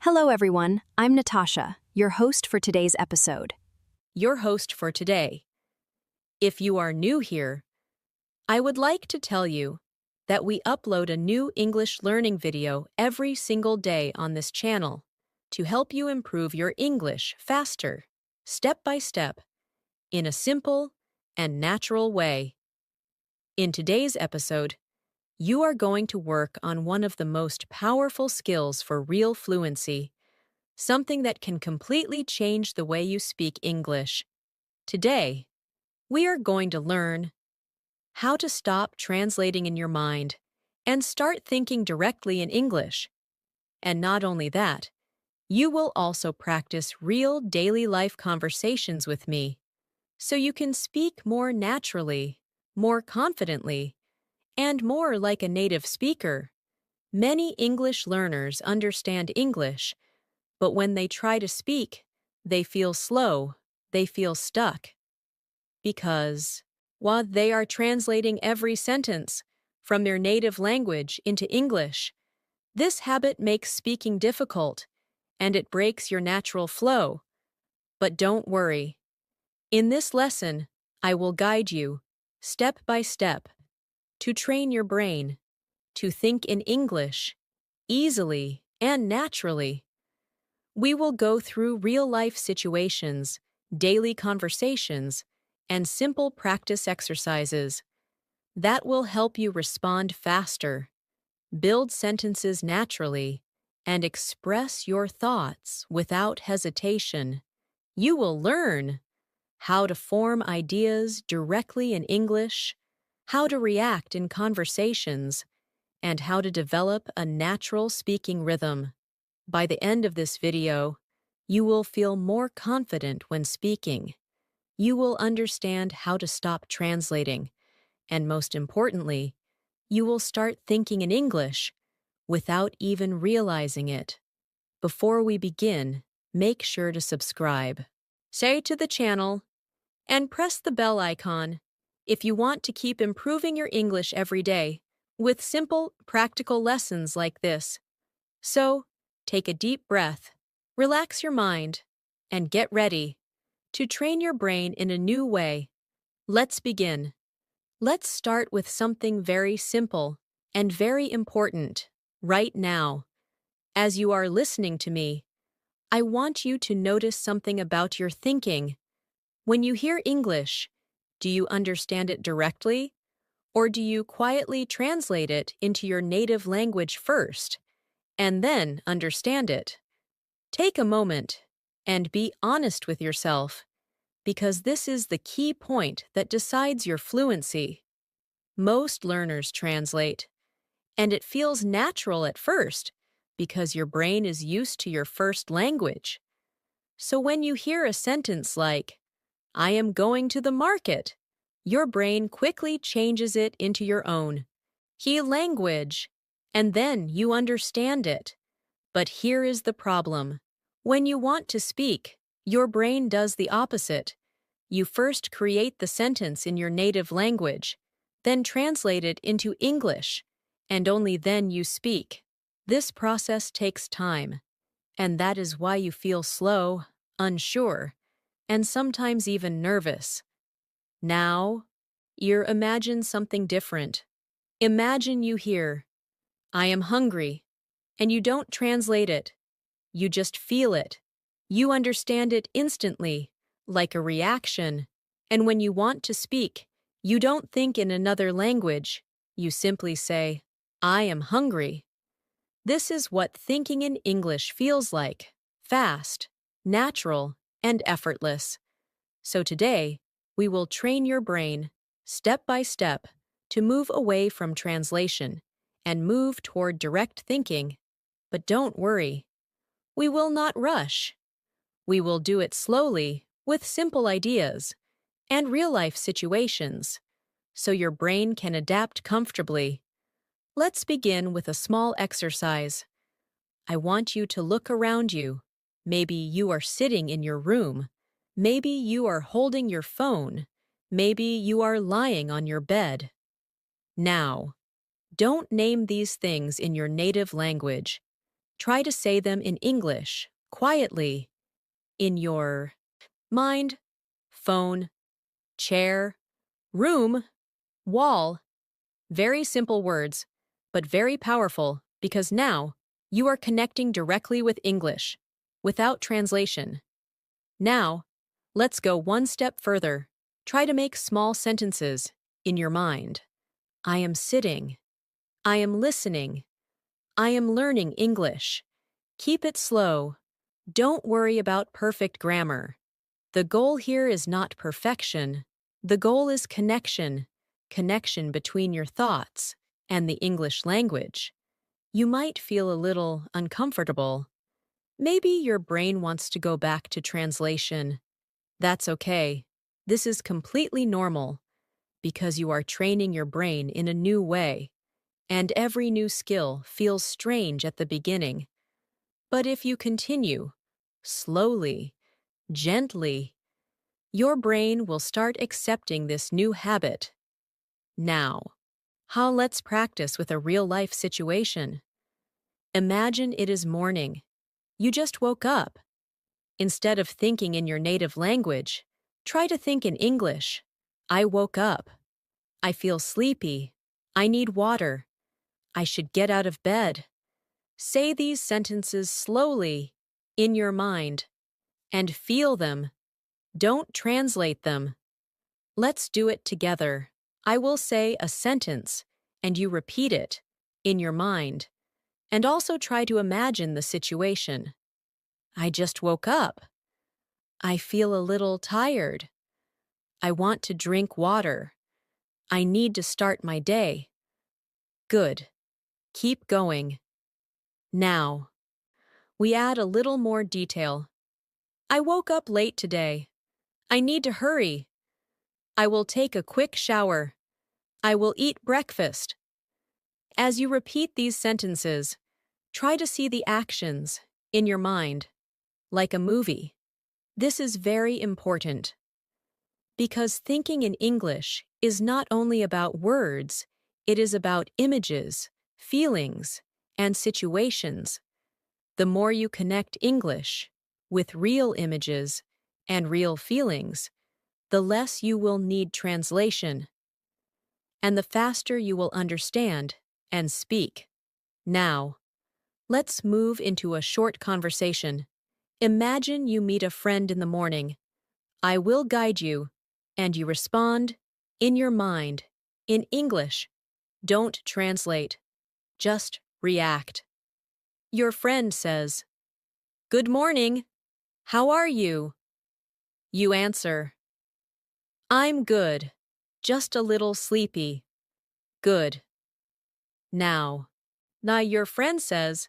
Hello, everyone. I'm Natasha, your host for today's episode. Your host for today. If you are new here, I would like to tell you that we upload a new English learning video every single day on this channel to help you improve your English faster, step by step, in a simple and natural way. In today's episode, you are going to work on one of the most powerful skills for real fluency, something that can completely change the way you speak English. Today, we are going to learn how to stop translating in your mind and start thinking directly in English. And not only that, you will also practice real daily life conversations with me, so you can speak more naturally, more confidently, and more like a native speaker. Many English learners understand English, but when they try to speak, they feel slow, they feel stuck. Because while they are translating every sentence from their native language into English, this habit makes speaking difficult and it breaks your natural flow. But don't worry. In this lesson, I will guide you, step by step, to train your brain to think in English easily and naturally. We will go through real-life situations, daily conversations, and simple practice exercises that will help you respond faster, build sentences naturally, and express your thoughts without hesitation. You will learn how to form ideas directly in English, how to react in conversations, and how to develop a natural speaking rhythm. By the end of this video, you will feel more confident when speaking. You will understand how to stop translating, and most importantly, you will start thinking in English without even realizing it. Before we begin, make sure to subscribe, say to the channel, and press the bell icon if you want to keep improving your English every day with simple, practical lessons like this. So, take a deep breath, relax your mind, and get ready to train your brain in a new way. Let's begin. Let's start with something very simple and very important right now. As you are listening to me, I want you to notice something about your thinking. When you hear English, do you understand it directly, or do you quietly translate it into your native language first, and then understand it? Take a moment and be honest with yourself, because this is the key point that decides your fluency. Most learners translate, and it feels natural at first because your brain is used to your first language. So when you hear a sentence like, "I am going to the market," your brain quickly changes it into your own language, and then you understand it. But here is the problem. When you want to speak, your brain does the opposite. You first create the sentence in your native language, then translate it into English, and only then you speak. This process takes time, and that is why you feel slow, unsure, and sometimes even nervous. Now, imagine something different. Imagine you hear, "I am hungry," and you don't translate it. You just feel it. You understand it instantly, like a reaction. And when you want to speak, you don't think in another language. You simply say, "I am hungry." This is what thinking in English feels like: fast, natural, and effortless. So today, we will train your brain, step by step, to move away from translation and move toward direct thinking. But don't worry. We will not rush. We will do it slowly, with simple ideas and real-life situations, so your brain can adapt comfortably. Let's begin with a small exercise. I want you to look around you. Maybe you are sitting in your room. Maybe you are holding your phone. Maybe you are lying on your bed. Now, don't name these things in your native language. Try to say them in English, quietly, in your mind, phone, chair, room, wall. Very simple words, but very powerful because now you are connecting directly with English, without translation. Now, let's go one step further. Try to make small sentences in your mind. I am sitting. I am listening. I am learning English. Keep it slow. Don't worry about perfect grammar. The goal here is not perfection. The goal is connection, connection between your thoughts and the English language. You might feel a little uncomfortable. Maybe your brain wants to go back to translation. That's okay. This is completely normal because you are training your brain in a new way, and every new skill feels strange at the beginning. But if you continue, slowly, gently, your brain will start accepting this new habit. Now, let's practice with a real-life situation. Imagine it is morning. You just woke up. Instead of thinking in your native language, try to think in English. I woke up. I feel sleepy. I need water. I should get out of bed. Say these sentences slowly, in your mind, and feel them. Don't translate them. Let's do it together. I will say a sentence, and you repeat it, in your mind, and also try to imagine the situation. I just woke up. I feel a little tired. I want to drink water. I need to start my day. Good. Keep going. Now, we add a little more detail. I woke up late today. I need to hurry. I will take a quick shower. I will eat breakfast. As you repeat these sentences, try to see the actions in your mind, like a movie. This is very important because thinking in English is not only about words, it is about images, feelings, and situations. The more you connect English with real images and real feelings, the less you will need translation, and the faster you will understand and speak. Now, let's move into a short conversation. Imagine you meet a friend in the morning. I will guide you, and you respond in your mind, in English. Don't translate. Just react. Your friend says, "Good morning. How are you?" You answer, "I'm good. Just a little sleepy." Good. Now your friend says,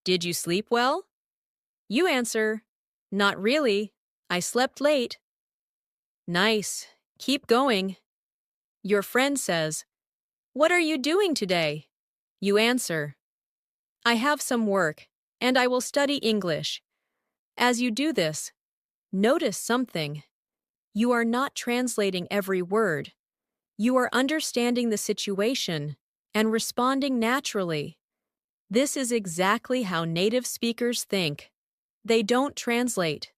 "Did you sleep well?" You answer, "Not really. I slept late." Nice. Keep going. Your friend says, "What are you doing today?" You answer, "I have some work, and I will study English." As you do this, notice something. You are not translating every word. You are understanding the situation and responding naturally. This is exactly how native speakers think. They don't translate.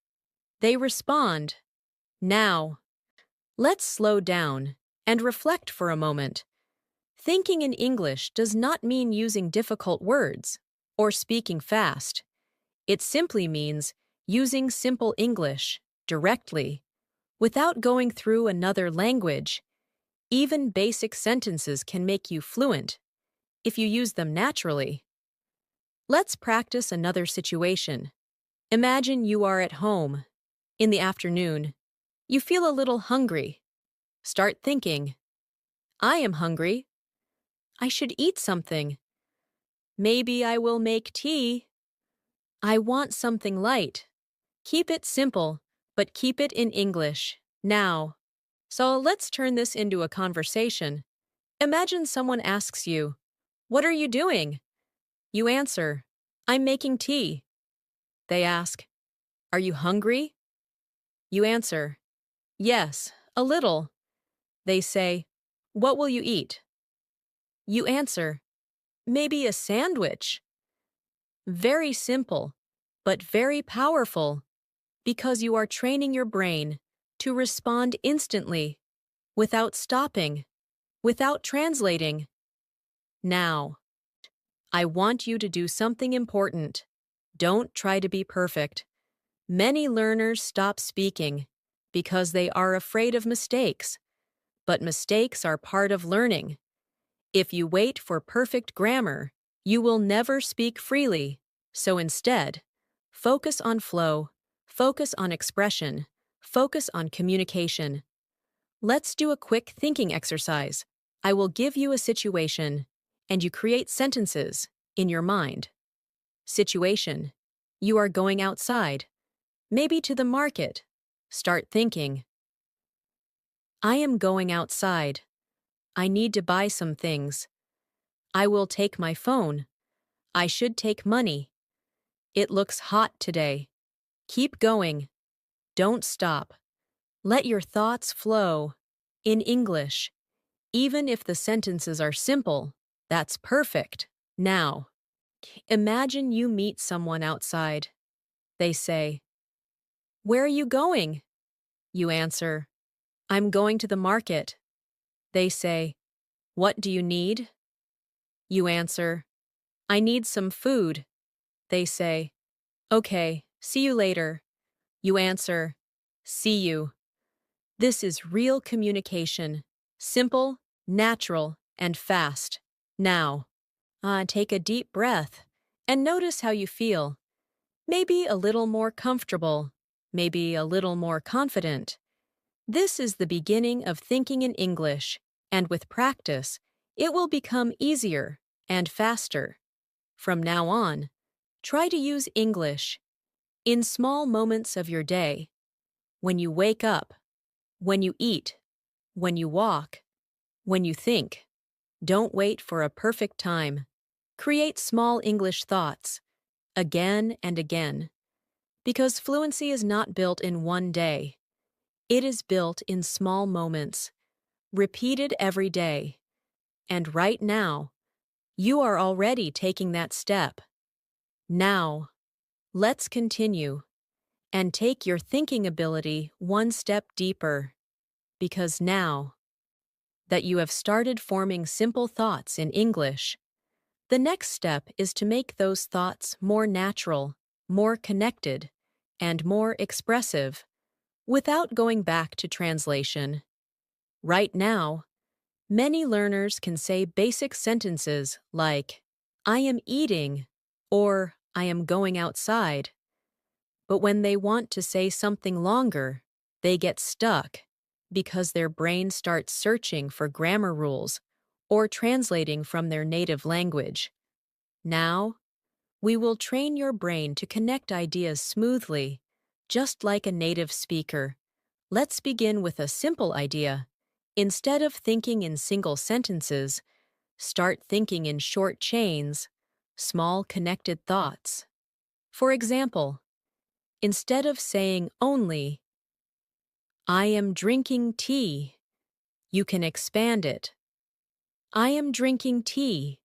They respond. Now, let's slow down and reflect for a moment. Thinking in English does not mean using difficult words or speaking fast. It simply means using simple English directly, without going through another language. Even basic sentences can make you fluent if you use them naturally. Let's practice another situation. Imagine you are at home. In the afternoon, you feel a little hungry. Start thinking, I am hungry. I should eat something. Maybe I will make tea. I want something light. Keep it simple, but keep it in English. Now. So let's turn this into a conversation. Imagine someone asks you, "What are you doing?" You answer, "I'm making tea." They ask, "Are you hungry?" You answer, "Yes, a little." They say, "What will you eat?" You answer, "Maybe a sandwich." Very simple, but very powerful, because you are training your brain to respond instantly, without stopping, without translating. Now, I want you to do something important. Don't try to be perfect. Many learners stop speaking because they are afraid of mistakes, but mistakes are part of learning. If you wait for perfect grammar, you will never speak freely. So instead, focus on flow, focus on expression, focus on communication. Let's do a quick thinking exercise. I will give you a situation, and you create sentences in your mind. Situation: you are going outside, maybe to the market. Start thinking. I am going outside. I need to buy some things. I will take my phone. I should take money. It looks hot today. Keep going. Don't stop. Let your thoughts flow. In English, even if the sentences are simple, that's perfect. Now, imagine you meet someone outside. They say, "Where are you going?" You answer, "I'm going to the market." They say, "What do you need?" You answer, "I need some food." They say, "Okay, see you later." You answer, "See you." This is real communication. Simple, natural, and fast. Now, take a deep breath and notice how you feel. Maybe a little more comfortable, maybe a little more confident. This is the beginning of thinking in English, and with practice, it will become easier and faster. From now on, try to use English in small moments of your day. When you wake up, when you eat, when you walk, when you think. Don't wait for a perfect time. Create small English thoughts, again and again. Because fluency is not built in one day. It is built in small moments, repeated every day. And right now, you are already taking that step. Now, let's continue and take your thinking ability one step deeper. Because now that you have started forming simple thoughts in English, the next step is to make those thoughts more natural, more connected, and more expressive, without going back to translation. Right now, many learners can say basic sentences like, "I am eating," or "I am going outside." But when they want to say something longer, they get stuck because their brain starts searching for grammar rules or translating from their native language. Now, we will train your brain to connect ideas smoothly, just like a native speaker. Let's begin with a simple idea. Instead of thinking in single sentences, start thinking in short chains, small connected thoughts. For example, instead of saying only, "I am drinking tea," you can expand it. "I am drinking tea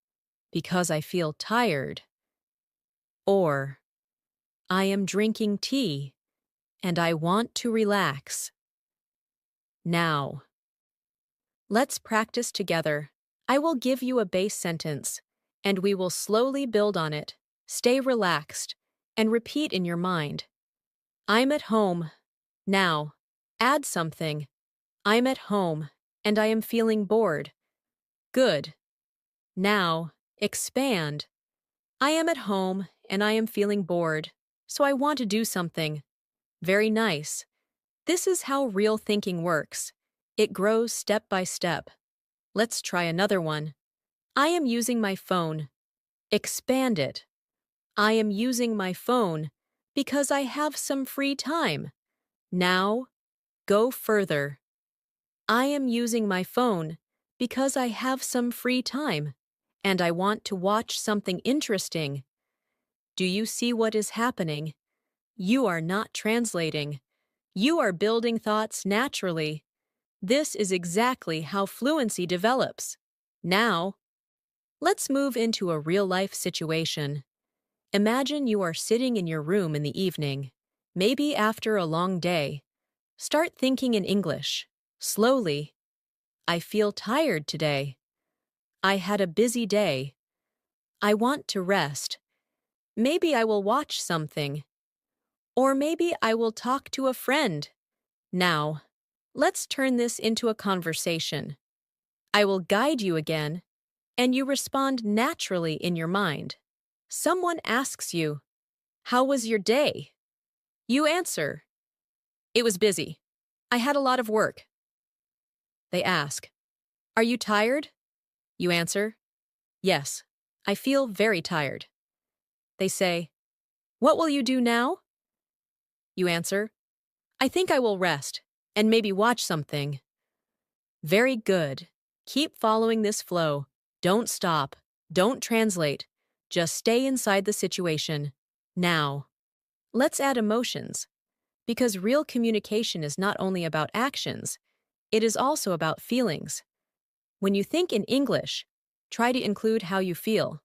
because I feel tired." Or, "I am drinking tea and I want to relax." Now, let's practice together. I will give you a base sentence, and we will slowly build on it. Stay relaxed and repeat in your mind. I'm at home. Now, add something. I'm at home and I am feeling bored. Good. Now, expand. I am at home and I am feeling bored, so I want to do something. Very nice. This is how real thinking works. It grows step by step. Let's try another one. I am using my phone. Expand it. I am using my phone because I have some free time. Now, go further. I am using my phone because I have some free time, and I want to watch something interesting. Do you see what is happening? You are not translating. You are building thoughts naturally. This is exactly how fluency develops. Now, let's move into a real-life situation. Imagine you are sitting in your room in the evening, maybe after a long day. Start thinking in English. Slowly. I feel tired today. I had a busy day. I want to rest. Maybe I will watch something. Or maybe I will talk to a friend. Now, let's turn this into a conversation. I will guide you again, and you respond naturally in your mind. Someone asks you, "How was your day?" You answer, "It was busy. I had a lot of work." They ask, "Are you tired?" You answer, "Yes, I feel very tired." They say, "What will you do now?" You answer, "I think I will rest and maybe watch something." Very good. Keep following this flow. Don't stop. Don't translate. Just stay inside the situation. Now, let's add emotions. Because real communication is not only about actions, it is also about feelings. When you think in English, try to include how you feel.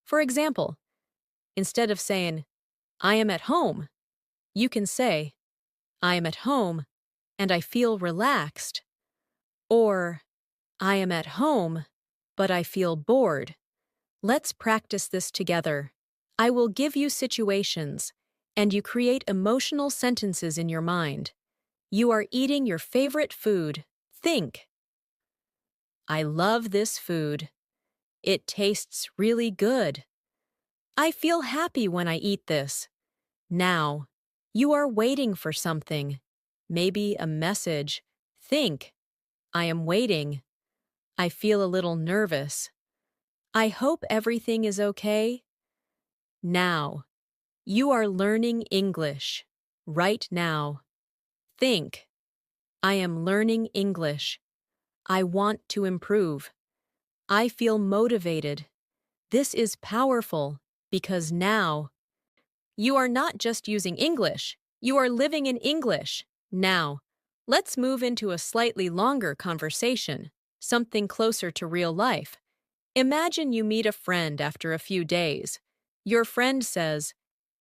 For example, instead of saying, "I am at home," you can say, "I am at home and I feel relaxed." Or, "I am at home, but I feel bored." Let's practice this together. I will give you situations, and you create emotional sentences in your mind. You are eating your favorite food. Think. I love this food. It tastes really good. I feel happy when I eat this. Now, you are waiting for something. Maybe a message. Think. I am waiting. I feel a little nervous. I hope everything is okay. Now, you are learning English. Right now. Think. I am learning English. I want to improve. I feel motivated. This is powerful because now you are not just using English, you are living in English. Now, let's move into a slightly longer conversation, something closer to real life. Imagine you meet a friend after a few days. Your friend says,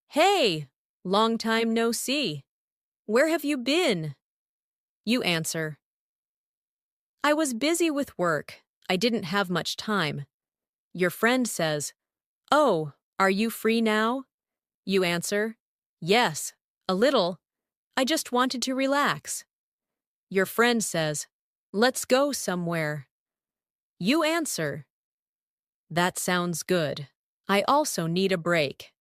"Hey, long time no see. Where have you been?" You answer, "I was busy with work. I didn't have much time." Your friend says, "Oh, are you free now?" You answer, "Yes, a little. I just wanted to relax." Your friend says, "Let's go somewhere." You answer, "That sounds good. I also need a break."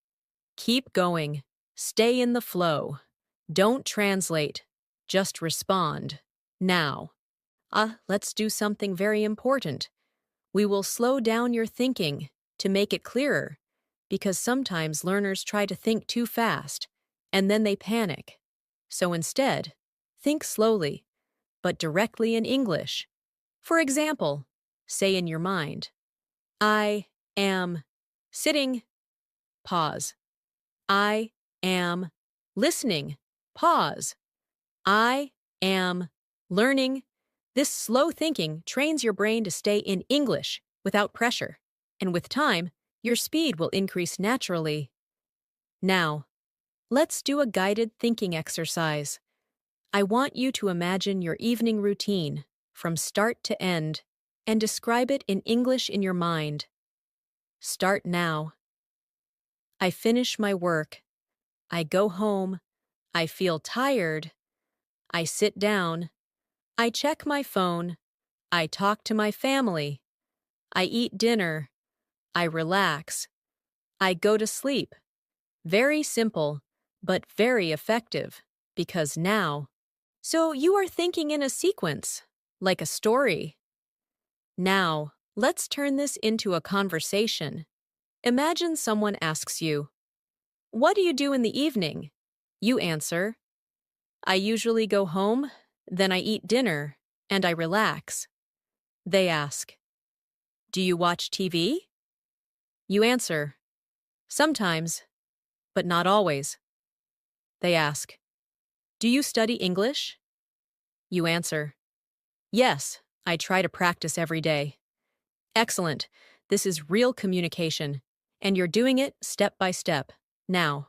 Keep going. Stay in the flow. Don't translate. Just respond. Now, let's do something very important. We will slow down your thinking to make it clearer, because sometimes learners try to think too fast, and then they panic. So instead, think slowly, but directly in English. For example, say in your mind, "I am sitting," pause. "I am listening," pause. "I am learning." This slow thinking trains your brain to stay in English without pressure, and with time, your speed will increase naturally. Now, let's do a guided thinking exercise. I want you to imagine your evening routine, from start to end, and describe it in English in your mind. Start now. I finish my work. I go home. I feel tired. I sit down. I check my phone. I talk to my family. I eat dinner. I relax. I go to sleep. Very simple, but very effective, because now. So you are thinking in a sequence, like a story. Now, let's turn this into a conversation. Imagine someone asks you, "What do you do in the evening?" You answer, "I usually go home, then I eat dinner, and I relax." They ask, "Do you watch TV?" You answer, "Sometimes, but not always." They ask, "Do you study English?" You answer, "Yes, I try to practice every day." Excellent. This is real communication. and you're doing it step by step. Now,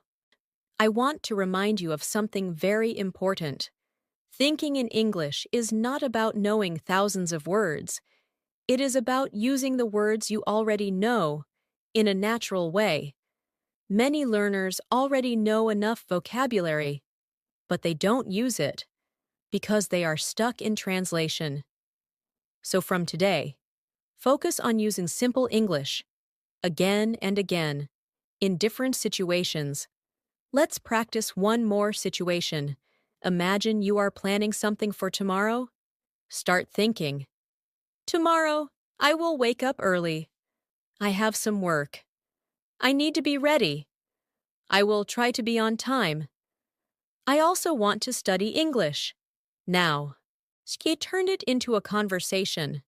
I want to remind you of something very important. Thinking in English is not about knowing thousands of words. It is about using the words you already know in a natural way. Many learners already know enough vocabulary, but they don't use it because they are stuck in translation. So from today, focus on using simple English again and again in different situations. Let's practice one more situation. Imagine you are planning something for tomorrow. Start thinking. Tomorrow, I will wake up early. I have some work. I need to be ready. I will try to be on time. I also want to study English. Now, Ski turned it into a conversation.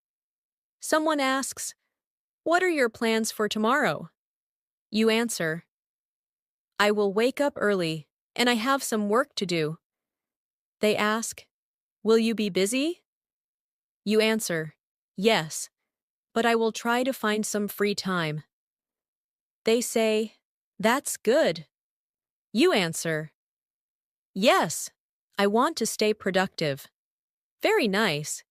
Someone asks, "What are your plans for tomorrow?" You answer, "I will wake up early, and I have some work to do." They ask, "Will you be busy?" You answer, "Yes, but I will try to find some free time." They say, "That's good." You answer, "Yes, I want to stay productive." Very nice.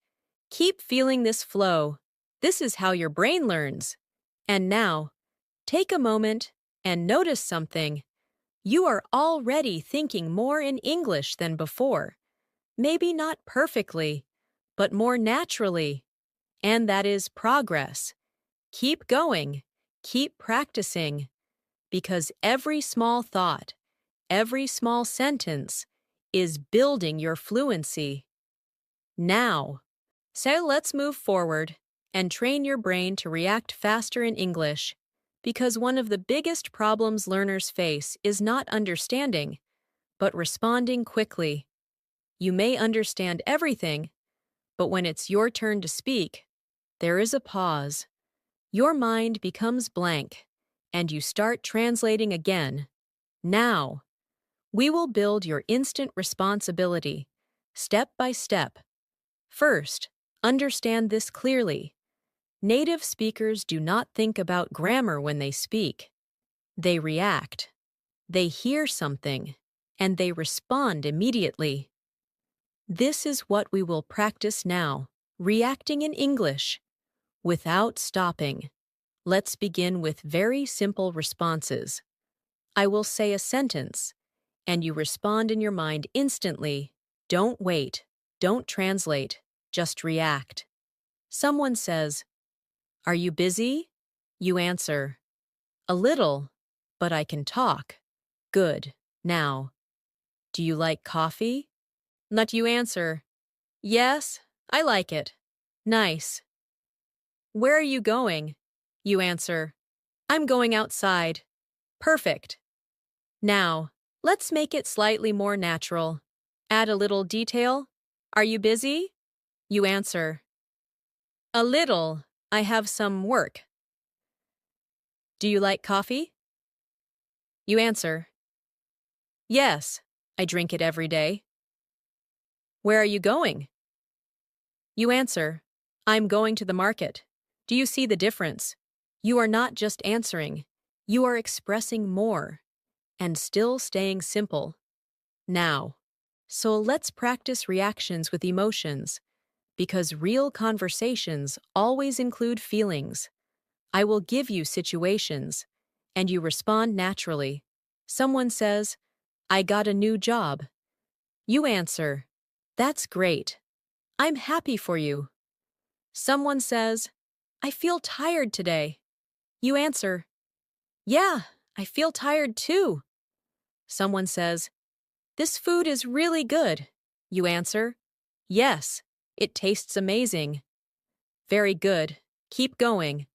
Keep feeling this flow. This is how your brain learns. And now, take a moment and notice something. You are already thinking more in English than before. Maybe not perfectly, but more naturally. And that is progress. Keep going. Keep practicing. Because every small thought, every small sentence is building your fluency. Now, so let's move forward and train your brain to react faster in English, because one of the biggest problems learners face is not understanding, but responding quickly. You may understand everything, but when it's your turn to speak, there is a pause. Your mind becomes blank, and you start translating again. Now, we will build your instant responsibility, step by step. First, understand this clearly. Native speakers do not think about grammar when they speak. They react. They hear something, and they respond immediately. This is what we will practice now, reacting in English, without stopping. Let's begin with very simple responses. I will say a sentence, and you respond in your mind instantly. Don't wait. Don't translate. Just react. Someone says, "Are you busy?" You answer, "A little, but I can talk." Good. Now, do you like coffee? Not you answer, "Yes, I like it." Nice. Where are you going? You answer, "I'm going outside." Perfect. Now, let's make it slightly more natural. Add a little detail. Are you busy? You answer, "A little. I have some work." Do you like coffee? You answer, "Yes, I drink it every day." Where are you going? You answer, "I'm going to the market." Do you see the difference? You are not just answering, you are expressing more and still staying simple. Now, so let's practice reactions with emotions, because real conversations always include feelings. I will give you situations, and you respond naturally. Someone says, "I got a new job." You answer, "That's great. I'm happy for you." Someone says, "I feel tired today." You answer, "Yeah, I feel tired too." Someone says, "This food is really good." You answer, "Yes, it tastes amazing." Very good. Keep going.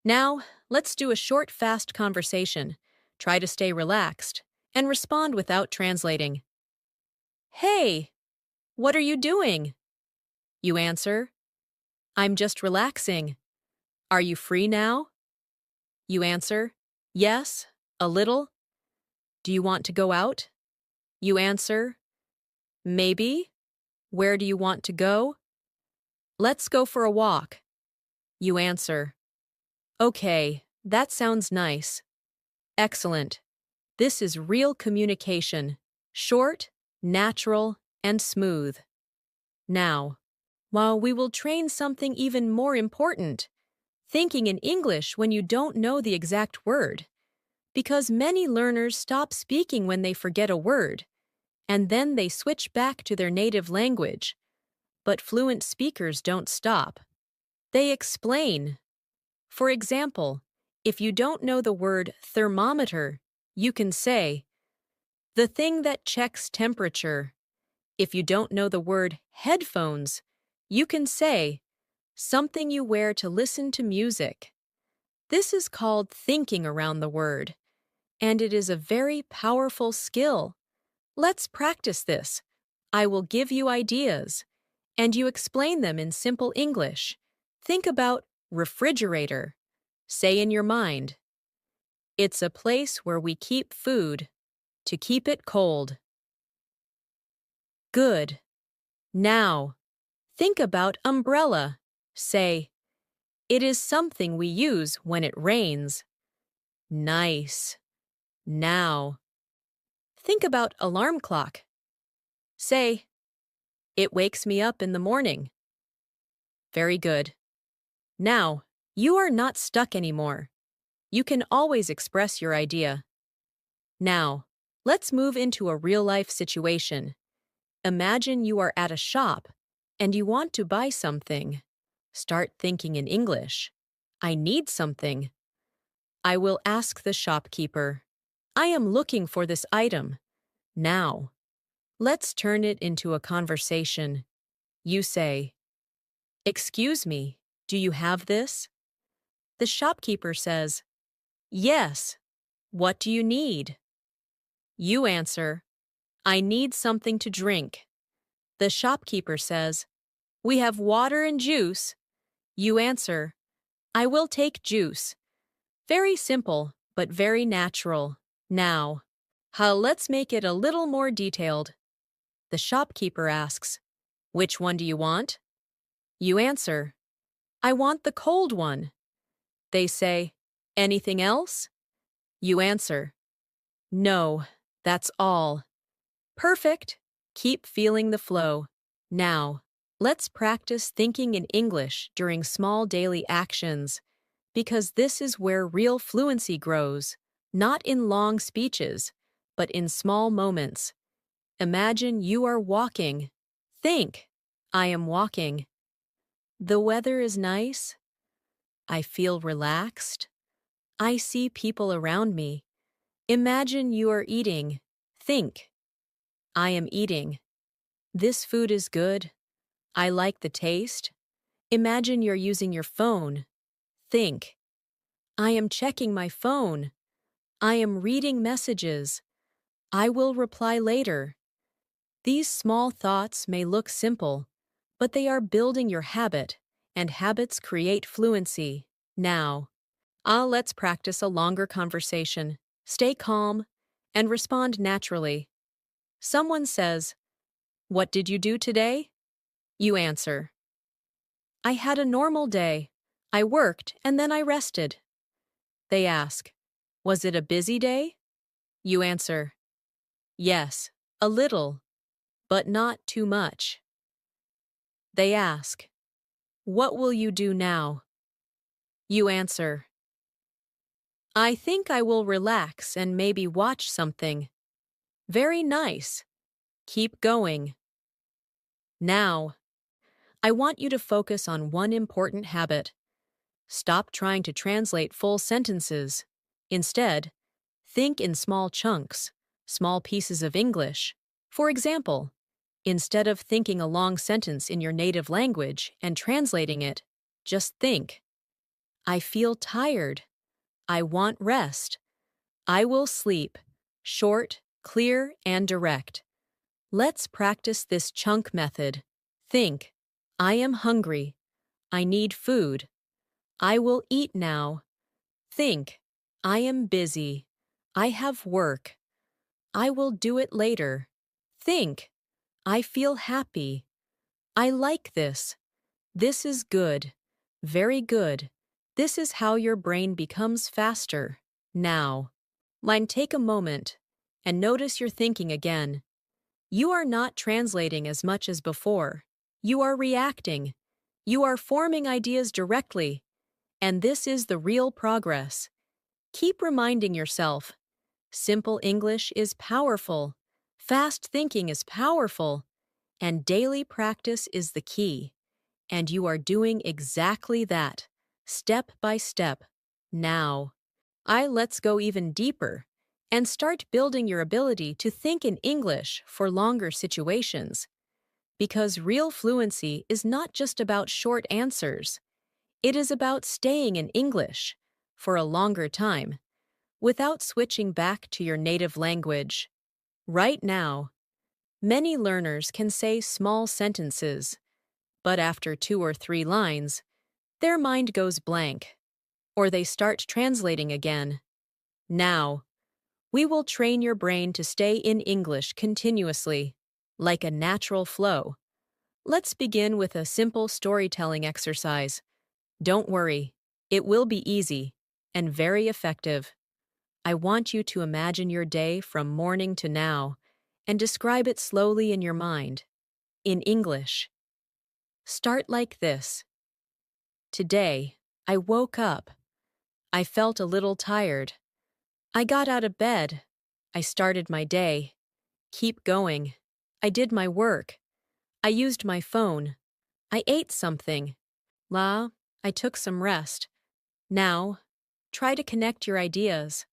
Now, let's do a short, fast conversation. Try to stay relaxed and respond without translating. "Hey, what are you doing?" You answer, "I'm just relaxing." Are you free now? You answer, "Yes, a little." Do you want to go out? You answer, "Maybe." Where do you want to go? Let's go for a walk. You answer, "Okay, That sounds nice. Excellent. This is real communication. Short, natural, and smooth. Now, while we will train something even more important, thinking in English when you don't know the exact word. Because many learners stop speaking when they forget a word, and then they switch back to their native language. But fluent speakers don't stop. They explain. For example, if you don't know the word thermometer, you can say, the thing that checks temperature. If you don't know the word headphones, you can say, something you wear to listen to music. This is called thinking around the word, and it is a very powerful skill. Let's practice this. I will give you ideas, and you explain them in simple English. Think about refrigerator. Say in your mind, it's a place where we keep food to keep it cold. Good. Now, think about umbrella. Say, it is something we use when it rains. Nice. Now, think about alarm clock. Say, it wakes me up in the morning. Very good. Now, you are not stuck anymore. You can always express your idea. Now, let's move into a real-life situation. Imagine you are at a shop and you want to buy something. Start thinking in English. I need something. I will ask the shopkeeper. I am looking for this item. Now, let's turn it into a conversation. You say, excuse me, do you have this? The shopkeeper says, yes. What do you need? You answer, I need something to drink. The shopkeeper says, we have water and juice. You answer, I will take juice. Very simple, but very natural. Now, let's make it a little more detailed. The shopkeeper asks, which one do you want? You answer, I want the cold one. They say, anything else? You answer, no, that's all. Perfect. Keep feeling the flow. Now, let's practice thinking in English during small daily actions, because this is where real fluency grows, not in long speeches, but in small moments. Imagine you are walking. Think, I am walking. The weather is nice. I feel relaxed. I see people around me. Imagine you are eating. Think, I am eating. This food is good. I like the taste. Imagine you're using your phone. Think, I am checking my phone. I am reading messages. I will reply later. These small thoughts may look simple, but they are building your habit, and habits create fluency. Now, let's practice a longer conversation. Stay calm and respond naturally. Someone says, what did you do today? You answer, I had a normal day. I worked and then I rested. They ask, was it a busy day? You answer, yes, a little, but not too much. They ask, what will you do now? You answer, I think I will relax and maybe watch something. Very nice. Keep going. Now, I want you to focus on one important habit. Stop trying to translate full sentences. Instead, think in small chunks, small pieces of English. For example, instead of thinking a long sentence in your native language and translating it, just think, I feel tired. I want rest. I will sleep. Short, clear, and direct. Let's practice this chunk method. Think, I am hungry. I need food. I will eat now. Think, I am busy. I have work. I will do it later. Think, I feel happy. I like this. This is good. Very good. This is how your brain becomes faster. Now, take a moment and notice your thinking again. You are not translating as much as before. You are reacting. You are forming ideas directly. And this is the real progress. Keep reminding yourself, simple English is powerful, fast thinking is powerful, and daily practice is the key. And you are doing exactly that, step by step. Now, let's go even deeper and start building your ability to think in English for longer situations. Because real fluency is not just about short answers. It is about staying in English for a longer time without switching back to your native language. Right now, many learners can say small sentences, but after 2 or 3 lines, their mind goes blank, or they start translating again. Now, we will train your brain to stay in English continuously, like a natural flow. Let's begin with a simple storytelling exercise. Don't worry, it will be easy and very effective. I want you to imagine your day from morning to now and describe it slowly in your mind, in English. Start like this. Today, I woke up. I felt a little tired. I got out of bed. I started my day. Keep going. I did my work. I used my phone. I ate something. I took some rest. Now, try to connect your ideas.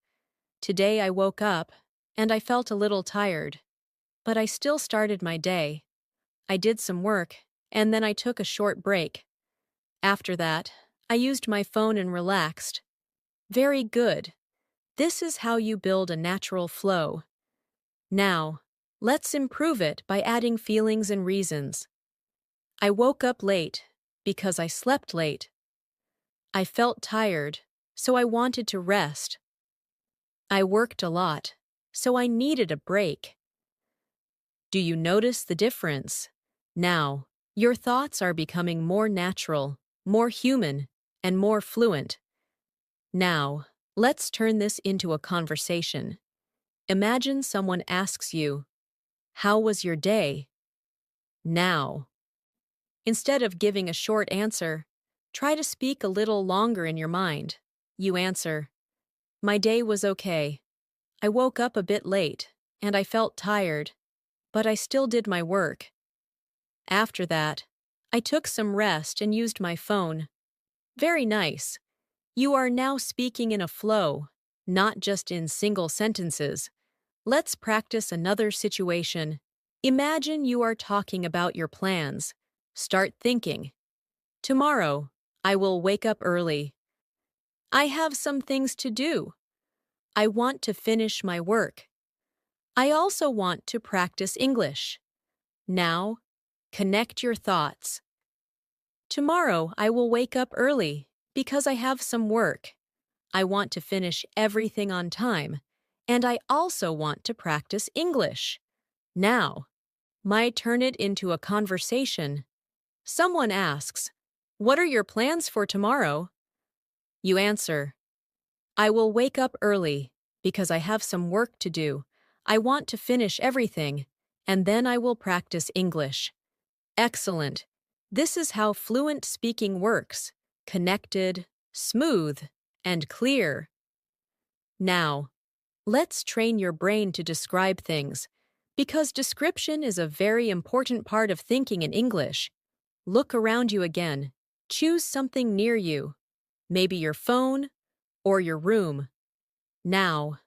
Today I woke up, and I felt a little tired. But I still started my day. I did some work, and then I took a short break. After that, I used my phone and relaxed. Very good. This is how you build a natural flow. Now, let's improve it by adding feelings and reasons. I woke up late because I slept late. I felt tired, so I wanted to rest. I worked a lot, so I needed a break. Do you notice the difference? Now, your thoughts are becoming more natural, more human, and more fluent. Now, let's turn this into a conversation. Imagine someone asks you, "How was your day?" Now, instead of giving a short answer, try to speak a little longer in your mind. You answer, "My day was okay. I woke up a bit late, and I felt tired, but I still did my work. After that, I took some rest and used my phone." Very nice. You are now speaking in a flow, not just in single sentences. Let's practice another situation. Imagine you are talking about your plans. Start thinking. Tomorrow, I will wake up early. I have some things to do. I want to finish my work. I also want to practice English. Now, connect your thoughts. Tomorrow, I will wake up early because I have some work. I want to finish everything on time, and I also want to practice English. Now, turn it into a conversation. Someone asks, "What are your plans for tomorrow?" You answer, "I will wake up early because I have some work to do. I want to finish everything, and then I will practice English." Excellent. This is how fluent speaking works: connected, smooth, and clear. Now, let's train your brain to describe things, because description is a very important part of thinking in English. Look around you again. Choose something near you, maybe your phone or your room. Now,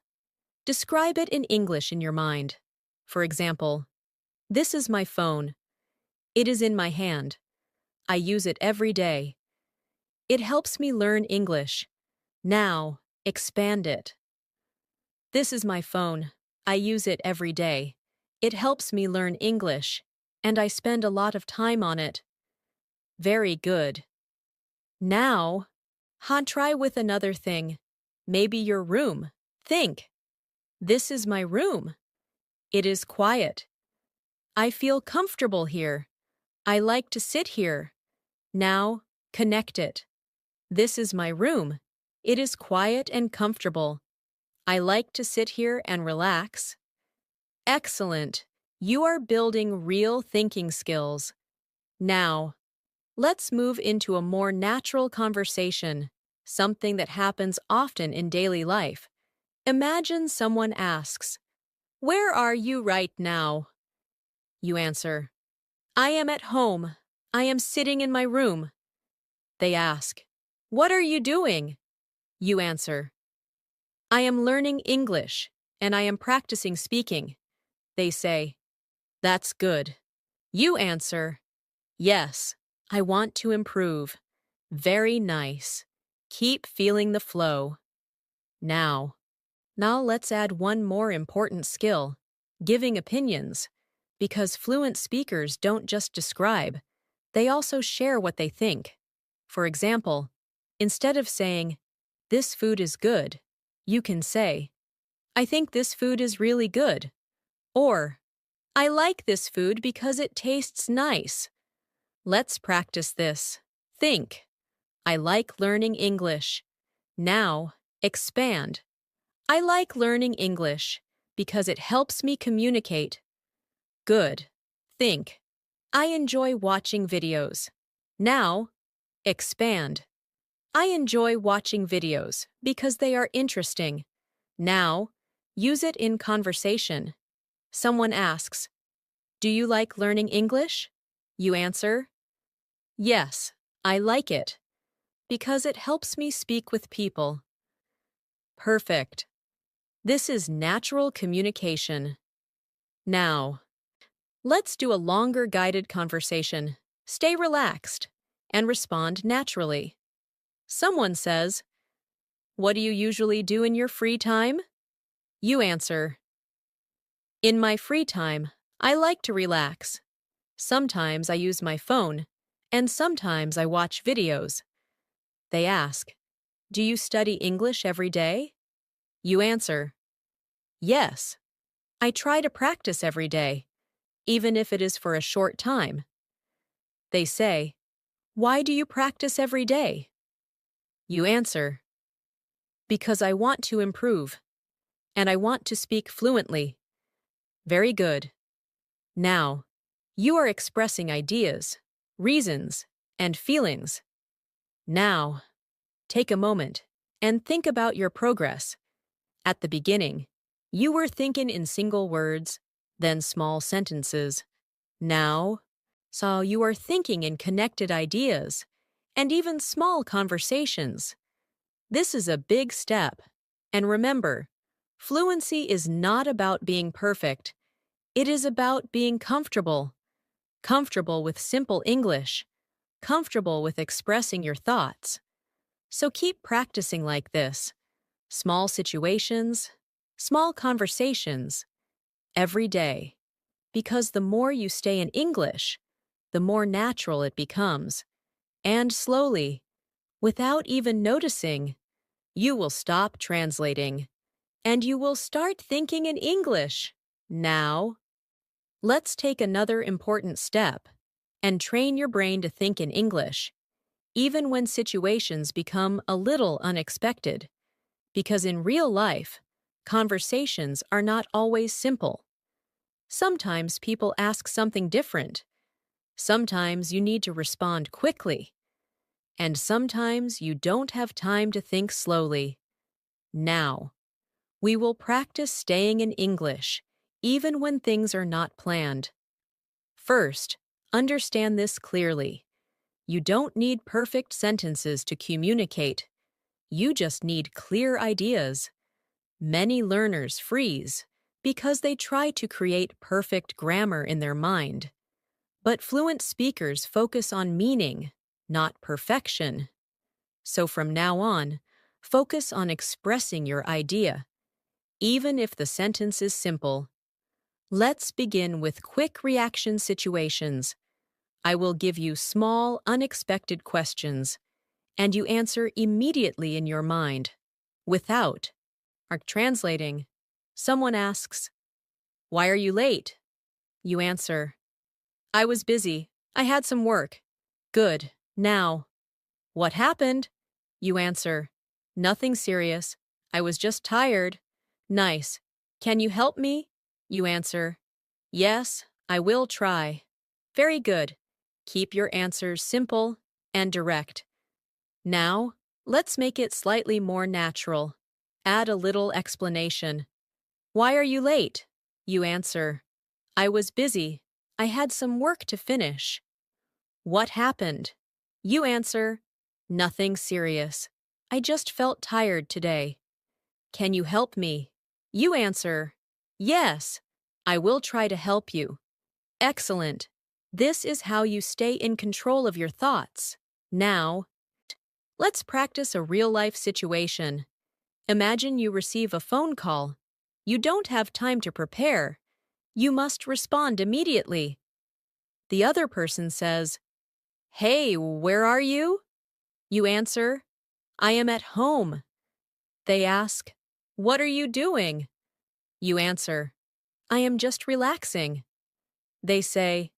describe it in English in your mind. For example, this is my phone. It is in my hand. I use it every day. It helps me learn English. Now, expand it. This is my phone. I use it every day. It helps me learn English, and I spend a lot of time on it. Very good. Now, try with another thing. Maybe your room. Think. This is my room. It is quiet. I feel comfortable here. I like to sit here. Now, connect it. This is my room. It is quiet and comfortable. I like to sit here and relax. Excellent. You are building real thinking skills. Now, let's move into a more natural conversation, something that happens often in daily life. Imagine someone asks, "Where are you right now?" You answer, "I am at home. I am sitting in my room." They ask, "What are you doing?" You answer, "I am learning English, and I am practicing speaking." They say, "That's good." You answer, "Yes, I want to improve." Very nice. Keep feeling the flow. Now, now let's add one more important skill, giving opinions, because fluent speakers don't just describe, they also share what they think. For example, instead of saying, "This food is good," you can say, "I think this food is really good," or "I like this food because it tastes nice." Let's practice this. Think. I like learning English. Now, expand. I like learning English because it helps me communicate. Good. Think. I enjoy watching videos. Now, expand. I enjoy watching videos because they are interesting. Now, use it in conversation. Someone asks, "Do you like learning English?" You answer, "Yes, I like it, because it helps me speak with people." Perfect. This is natural communication. Now, let's do a longer guided conversation. Stay relaxed and respond naturally. Someone says, "What do you usually do in your free time?" You answer, "In my free time, I like to relax. Sometimes I use my phone, and sometimes I watch videos." They ask, "Do you study English every day?" You answer, "Yes, I try to practice every day, even if it is for a short time." They say, "Why do you practice every day?" You answer, "Because I want to improve, and I want to speak fluently." Very good. Now, you are expressing ideas, reasons, and feelings. Now, take a moment and think about your progress. At the beginning, you were thinking in single words, then small sentences. Now, so you are thinking in connected ideas and even small conversations. This is a big step. And remember, fluency is not about being perfect. It is about being comfortable. Comfortable with simple English. Comfortable with expressing your thoughts. So keep practicing like this. Small situations, small conversations, every day. Because the more you stay in English, the more natural it becomes. And slowly, without even noticing, you will stop translating. And you will start thinking in English. Now, let's take another important step and train your brain to think in English, even when situations become a little unexpected. Because in real life, conversations are not always simple. Sometimes people ask something different. Sometimes you need to respond quickly. And sometimes you don't have time to think slowly. Now, we will practice staying in English, even when things are not planned. First, understand this clearly. You don't need perfect sentences to communicate. You just need clear ideas. Many learners freeze because they try to create perfect grammar in their mind. But fluent speakers focus on meaning, not perfection. So from now on, focus on expressing your idea, even if the sentence is simple. Let's begin with quick reaction situations. I will give you small, unexpected questions, and you answer immediately in your mind, without. Translating. Someone asks, "Why are you late?" You answer, "I was busy. I had some work." Good. Now, "What happened?" You answer, "Nothing serious. I was just tired." Nice. "Can you help me?" You answer, "Yes, I will try." Very good. Keep your answers simple and direct. Now, let's make it slightly more natural. Add a little explanation. "Why are you late?" You answer, "I was busy. I had some work to finish." "What happened?" You answer, "Nothing serious. I just felt tired today." "Can you help me?" You answer, "Yes, I will try to help you." Excellent. This is how you stay in control of your thoughts. Now, let's practice a real-life situation. Imagine you receive a phone call. You don't have time to prepare. You must respond immediately. The other person says, "Hey, where are you?" You answer, "I am at home." They ask, "What are you doing?" You answer, "I am just relaxing." They say,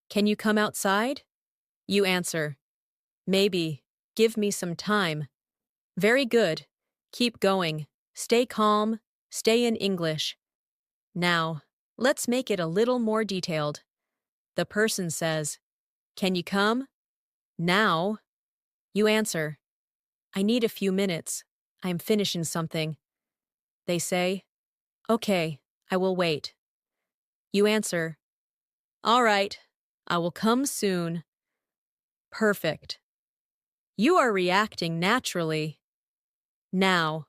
"Can you come outside?" You answer, "Maybe. Give me some time." Very good. Keep going. Stay calm. Stay in English. Now, let's make it a little more detailed. The person says, "Can you come?" Now, you answer, "I need a few minutes. I'm finishing something." They say, "Okay, I will wait." You answer, "All right, I will come soon." Perfect. You are reacting naturally. Now,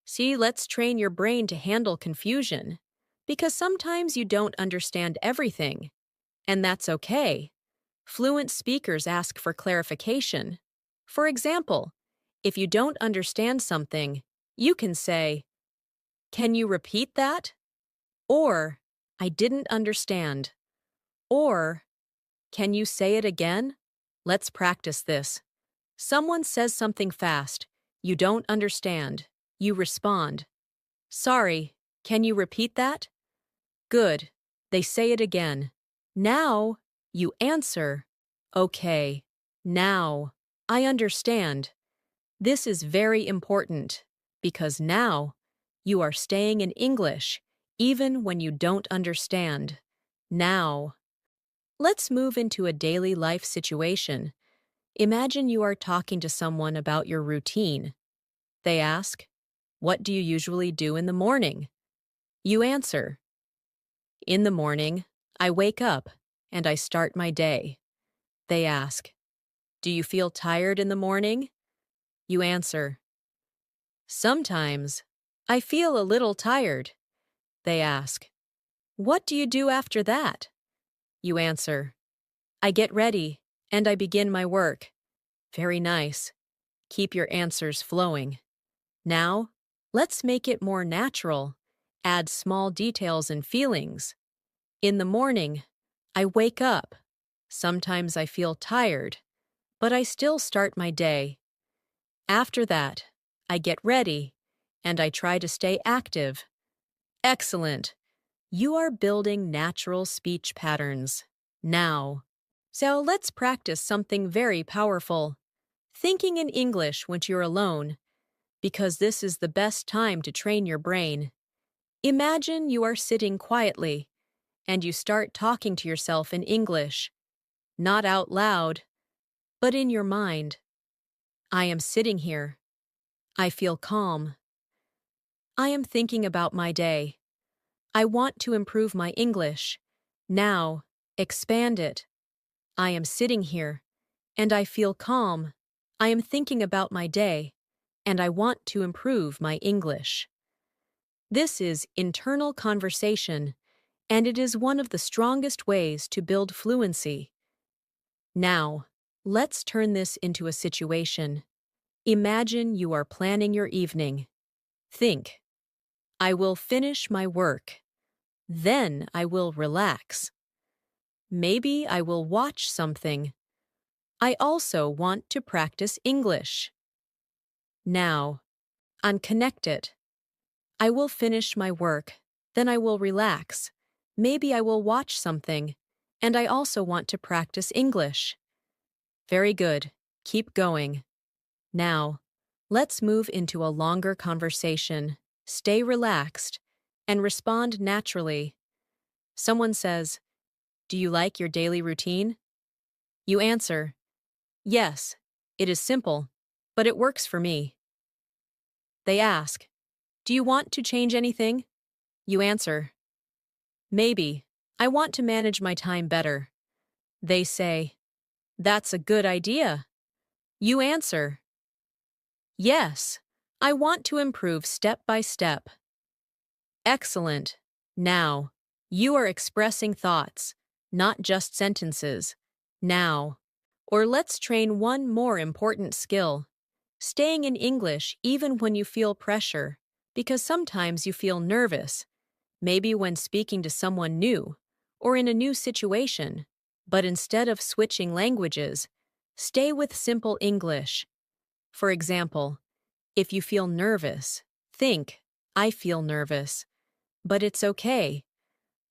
see, let's train your brain to handle confusion, because sometimes you don't understand everything, and that's okay. Fluent speakers ask for clarification. For example, if you don't understand something, you can say, "Can you repeat that?" Or, "I didn't understand." Or, "Can you say it again?" Let's practice this. Someone says something fast. You don't understand. You respond, "Sorry, can you repeat that?" Good. They say it again. Now, you answer, "Okay. Now, I understand." This is very important because now you are staying in English even when you don't understand. Now, let's move into a daily life situation. Imagine you are talking to someone about your routine. They ask, "What do you usually do in the morning?" You answer, "In the morning, I wake up and I start my day." They ask, "Do you feel tired in the morning?" You answer, "Sometimes I feel a little tired." They ask, "What do you do after that?" You answer, "I get ready and I begin my work." Very nice. Keep your answers flowing. Now, let's make it more natural. Add small details and feelings. In the morning, I wake up. Sometimes I feel tired, but I still start my day. After that, I get ready, and I try to stay active. Excellent. You are building natural speech patterns. Now, so let's practice something very powerful. Thinking in English when you're alone, because this is the best time to train your brain. Imagine you are sitting quietly, and you start talking to yourself in English. Not out loud, but in your mind. I am sitting here. I feel calm. I am thinking about my day. I want to improve my English. Now, expand it. I am sitting here, and I feel calm. I am thinking about my day, and I want to improve my English. This is internal conversation, and it is one of the strongest ways to build fluency. Now, let's turn this into a situation. Imagine you are planning your evening. Think, I will finish my work. Then I will relax. Maybe I will watch something. I also want to practice English. Now, unconnect it. I will finish my work. Then I will relax. Maybe I will watch something. And I also want to practice English. Very good. Keep going. Now, Let's move into a longer conversation. Stay relaxed and respond naturally. Someone says, "Do you like your daily routine?" You answer, "Yes, it is simple, but it works for me." They ask, "Do you want to change anything?" You answer, "Maybe. I want to manage my time better." They say, "That's a good idea." You answer, "Yes, I want to improve step by step." Excellent. Now, you are expressing thoughts, not just sentences. Now, or let's train one more important skill. Staying in English even when you feel pressure, because sometimes you feel nervous, maybe when speaking to someone new, or in a new situation. But instead of switching languages, stay with simple English. For example, if you feel nervous, think, "I feel nervous, but it's okay.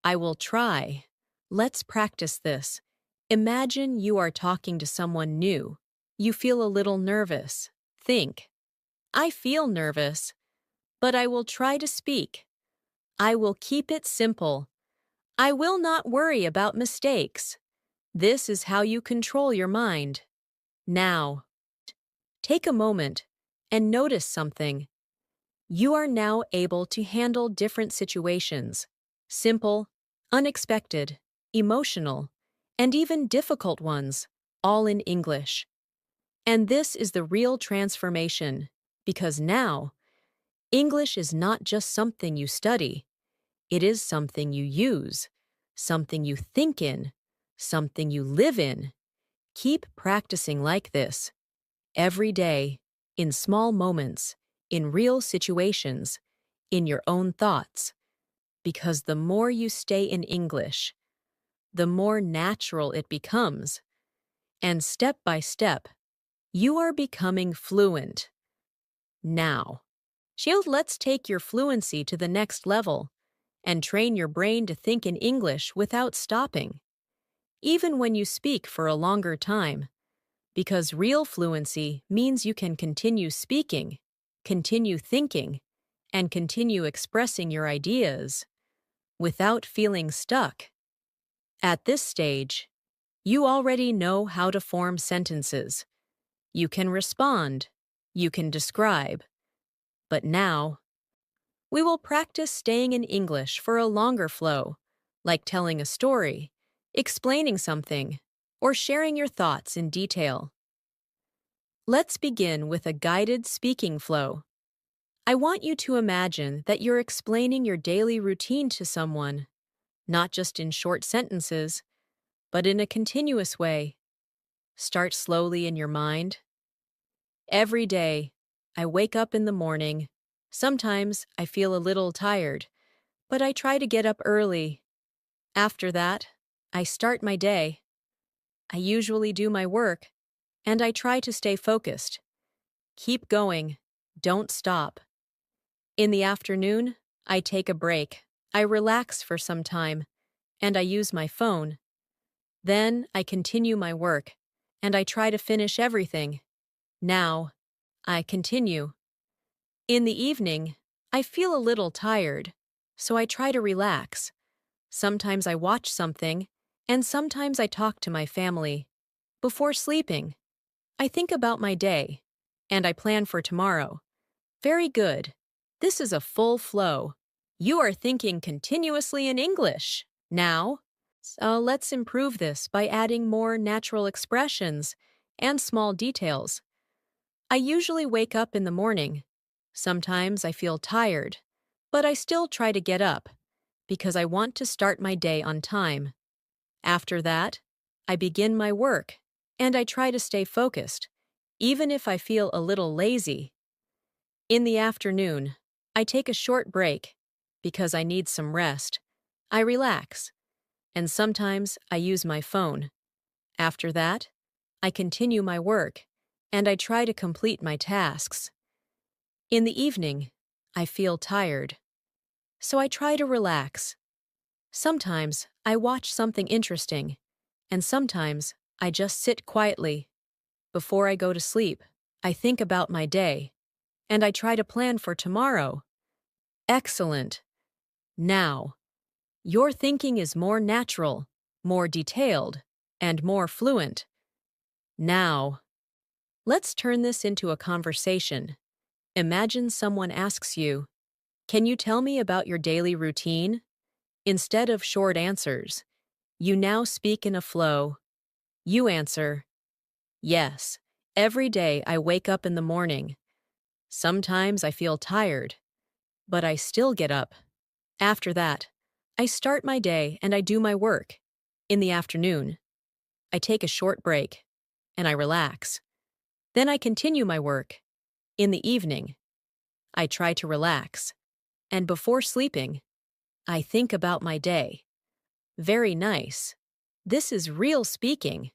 I will try." Let's practice this. Imagine you are talking to someone new. You feel a little nervous. Think, "I feel nervous, but I will try to speak. I will keep it simple. I will not worry about mistakes." This is how you control your mind. Now, take a moment and notice something. You are now able to handle different situations, simple, unexpected, emotional, and even difficult ones, all in English. And this is the real transformation, because now, English is not just something you study, it is something you use, something you think in, something you live in. Keep practicing like this, every day, in small moments, in real situations, in your own thoughts. Because the more you stay in English, the more natural it becomes. And step by step, you are becoming fluent. Now, let's take your fluency to the next level and train your brain to think in English without stopping, even when you speak for a longer time. Because real fluency means you can continue speaking, continue thinking, and continue expressing your ideas without feeling stuck. At this stage, you already know how to form sentences. You can respond, you can describe. But now, we will practice staying in English for a longer flow, like telling a story, explaining something, or sharing your thoughts in detail. Let's begin with a guided speaking flow. I want you to imagine that you're explaining your daily routine to someone, not just in short sentences, but in a continuous way. Start slowly in your mind. Every day, I wake up in the morning. Sometimes I feel a little tired, but I try to get up early. After that, I start my day. I usually do my work, and I try to stay focused. Keep going. Don't stop. In the afternoon, I take a break. I relax for some time, and I use my phone. Then I continue my work, and I try to finish everything. Now, I continue. In the evening, I feel a little tired, so I try to relax. Sometimes I watch something, and sometimes I talk to my family. Before sleeping, I think about my day, and I plan for tomorrow. Very good. This is a full flow. You are thinking continuously in English. Now, let's improve this by adding more natural expressions and small details. I usually wake up in the morning. Sometimes I feel tired, but I still try to get up because I want to start my day on time. After that, I begin my work, and I try to stay focused, even if I feel a little lazy. In the afternoon, I take a short break because I need some rest. I relax, and sometimes I use my phone. After that, I continue my work, and I try to complete my tasks. In the evening, I feel tired, so I try to relax. Sometimes I watch something interesting, and sometimes I just sit quietly. Before I go to sleep, I think about my day. and I try to plan for tomorrow. Excellent. Now, your thinking is more natural, more detailed, and more fluent. Now, let's turn this into a conversation. Imagine someone asks you, "Can you tell me about your daily routine?" Instead of short answers, you now speak in a flow. You answer, "Yes, every day I wake up in the morning. Sometimes I feel tired, but I still get up. After that, I start my day and I do my work. In the afternoon, I take a short break and I relax. Then I continue my work. In the evening, I try to relax. And before sleeping, I think about my day." Very nice. This is real speaking.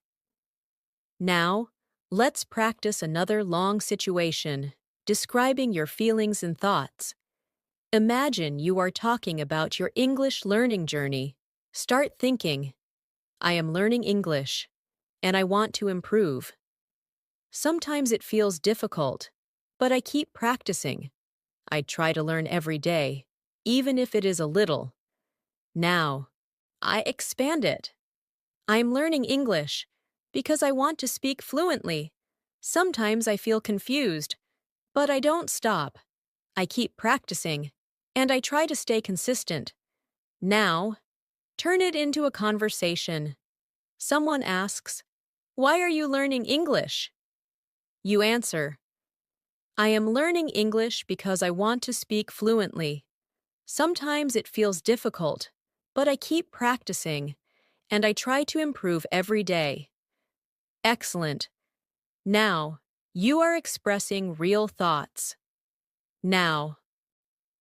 Now, let's practice another long situation, describing your feelings and thoughts. Imagine you are talking about your English learning journey. Start thinking, "I am learning English, and I want to improve. Sometimes it feels difficult, but I keep practicing. I try to learn every day, even if it is a little. Now, I expand it. I'm learning English because I want to speak fluently. Sometimes I feel confused, but I don't stop. I keep practicing, and I try to stay consistent. Now, turn it into a conversation. Someone asks, "Why are you learning English?" You answer, "I am learning English because I want to speak fluently. Sometimes it feels difficult, but I keep practicing, and I try to improve every day." Excellent. Now, you are expressing real thoughts. Now,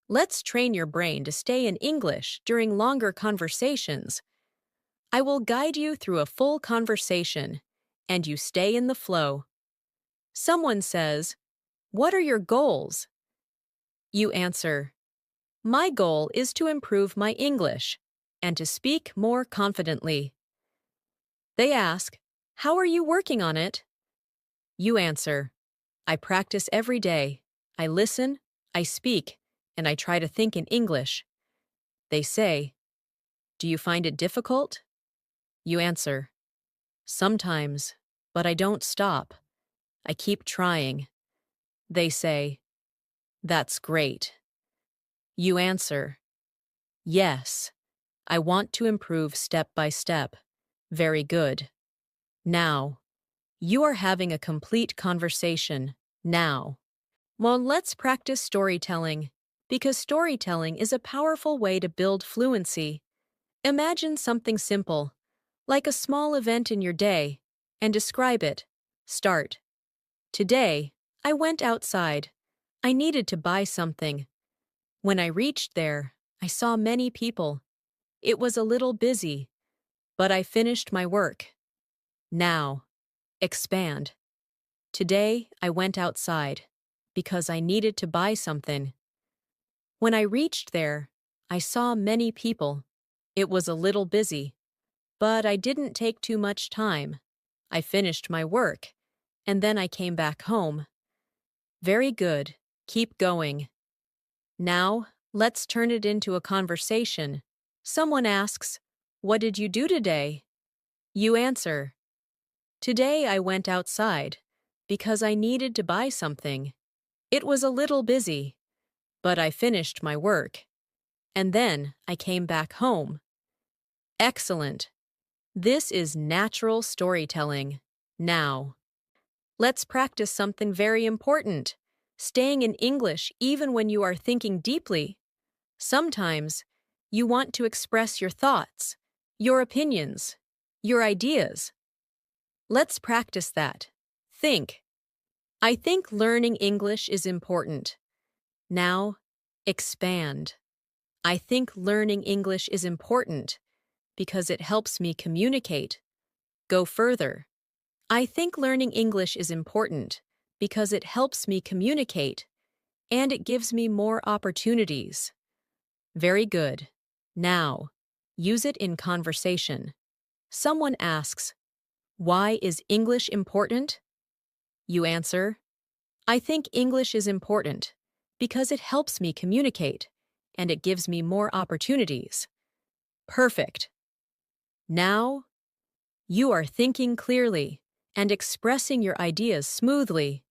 let's train your brain to stay in English during longer conversations. I will guide you through a full conversation, and you stay in the flow. Someone says, "What are your goals?" You answer, "My goal is to improve my English and to speak more confidently." They ask, "How are you working on it?" You answer, "I practice every day. I listen, I speak, and I try to think in English." They say, "Do you find it difficult?" You answer, "Sometimes, but I don't stop. I keep trying." They say, "That's great." You answer, "Yes, I want to improve step by step." Very good. Now, you are having a complete conversation. Now, well, let's practice storytelling, because storytelling is a powerful way to build fluency. Imagine something simple, like a small event in your day, and describe it. Start. Today, I went outside. I needed to buy something. When I reached there, I saw many people. It was a little busy, but I finished my work. Now, expand. Today, I went outside because I needed to buy something. When I reached there, I saw many people. It was a little busy, but I didn't take too much time. I finished my work, and then I came back home. Very good. Keep going. Now, let's turn it into a conversation. Someone asks, "What did you do today?" You answer, "Today I went outside because I needed to buy something. It was a little busy, but I finished my work, and then I came back home." Excellent. This is natural storytelling. Now, let's practice something very important, staying in English even when you are thinking deeply. Sometimes, you want to express your thoughts, your opinions, your ideas. Let's practice that. Think. I think learning English is important. Now, expand. I think learning English is important because it helps me communicate. Go further. I think learning English is important because it helps me communicate and it gives me more opportunities. Very good. Now, use it in conversation. Someone asks, "Why is English important?" You answer, I think English is important because it helps me communicate and it gives me more opportunities. Perfect. Now, you are thinking clearly and expressing your ideas smoothly.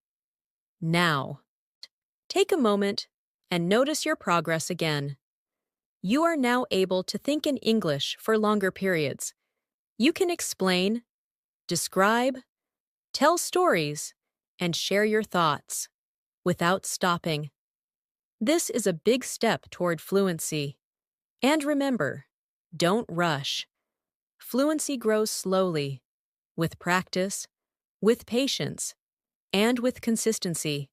Now, take a moment and notice your progress again. You are now able to think in English for longer periods. You can explain, describe, tell stories, and share your thoughts without stopping. This is a big step toward fluency. And remember, don't rush. Fluency grows slowly, with practice, with patience, and with consistency.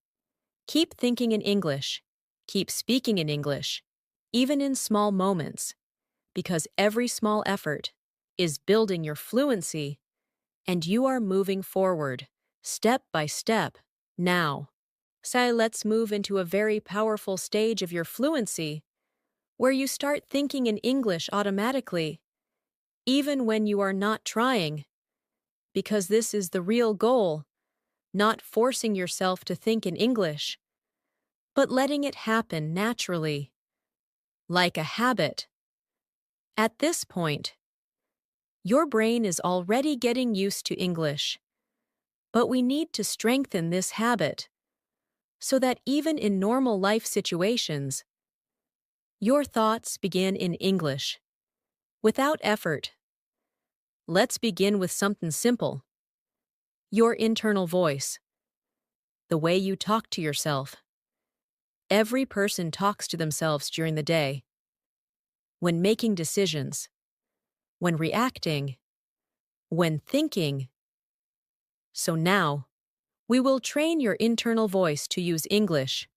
Keep thinking in English. Keep speaking in English, even in small moments, because every small effort is building your fluency, and you are moving forward, step by step, now. So let's move into a very powerful stage of your fluency, where you start thinking in English automatically, even when you are not trying, because this is the real goal, not forcing yourself to think in English, but letting it happen naturally, like a habit. At this point, your brain is already getting used to English, but we need to strengthen this habit so that even in normal life situations, your thoughts begin in English, without effort. Let's begin with something simple. Your internal voice, the way you talk to yourself. Every person talks to themselves during the day, when making decisions, when reacting, when thinking. So now, we will train your internal voice to use English.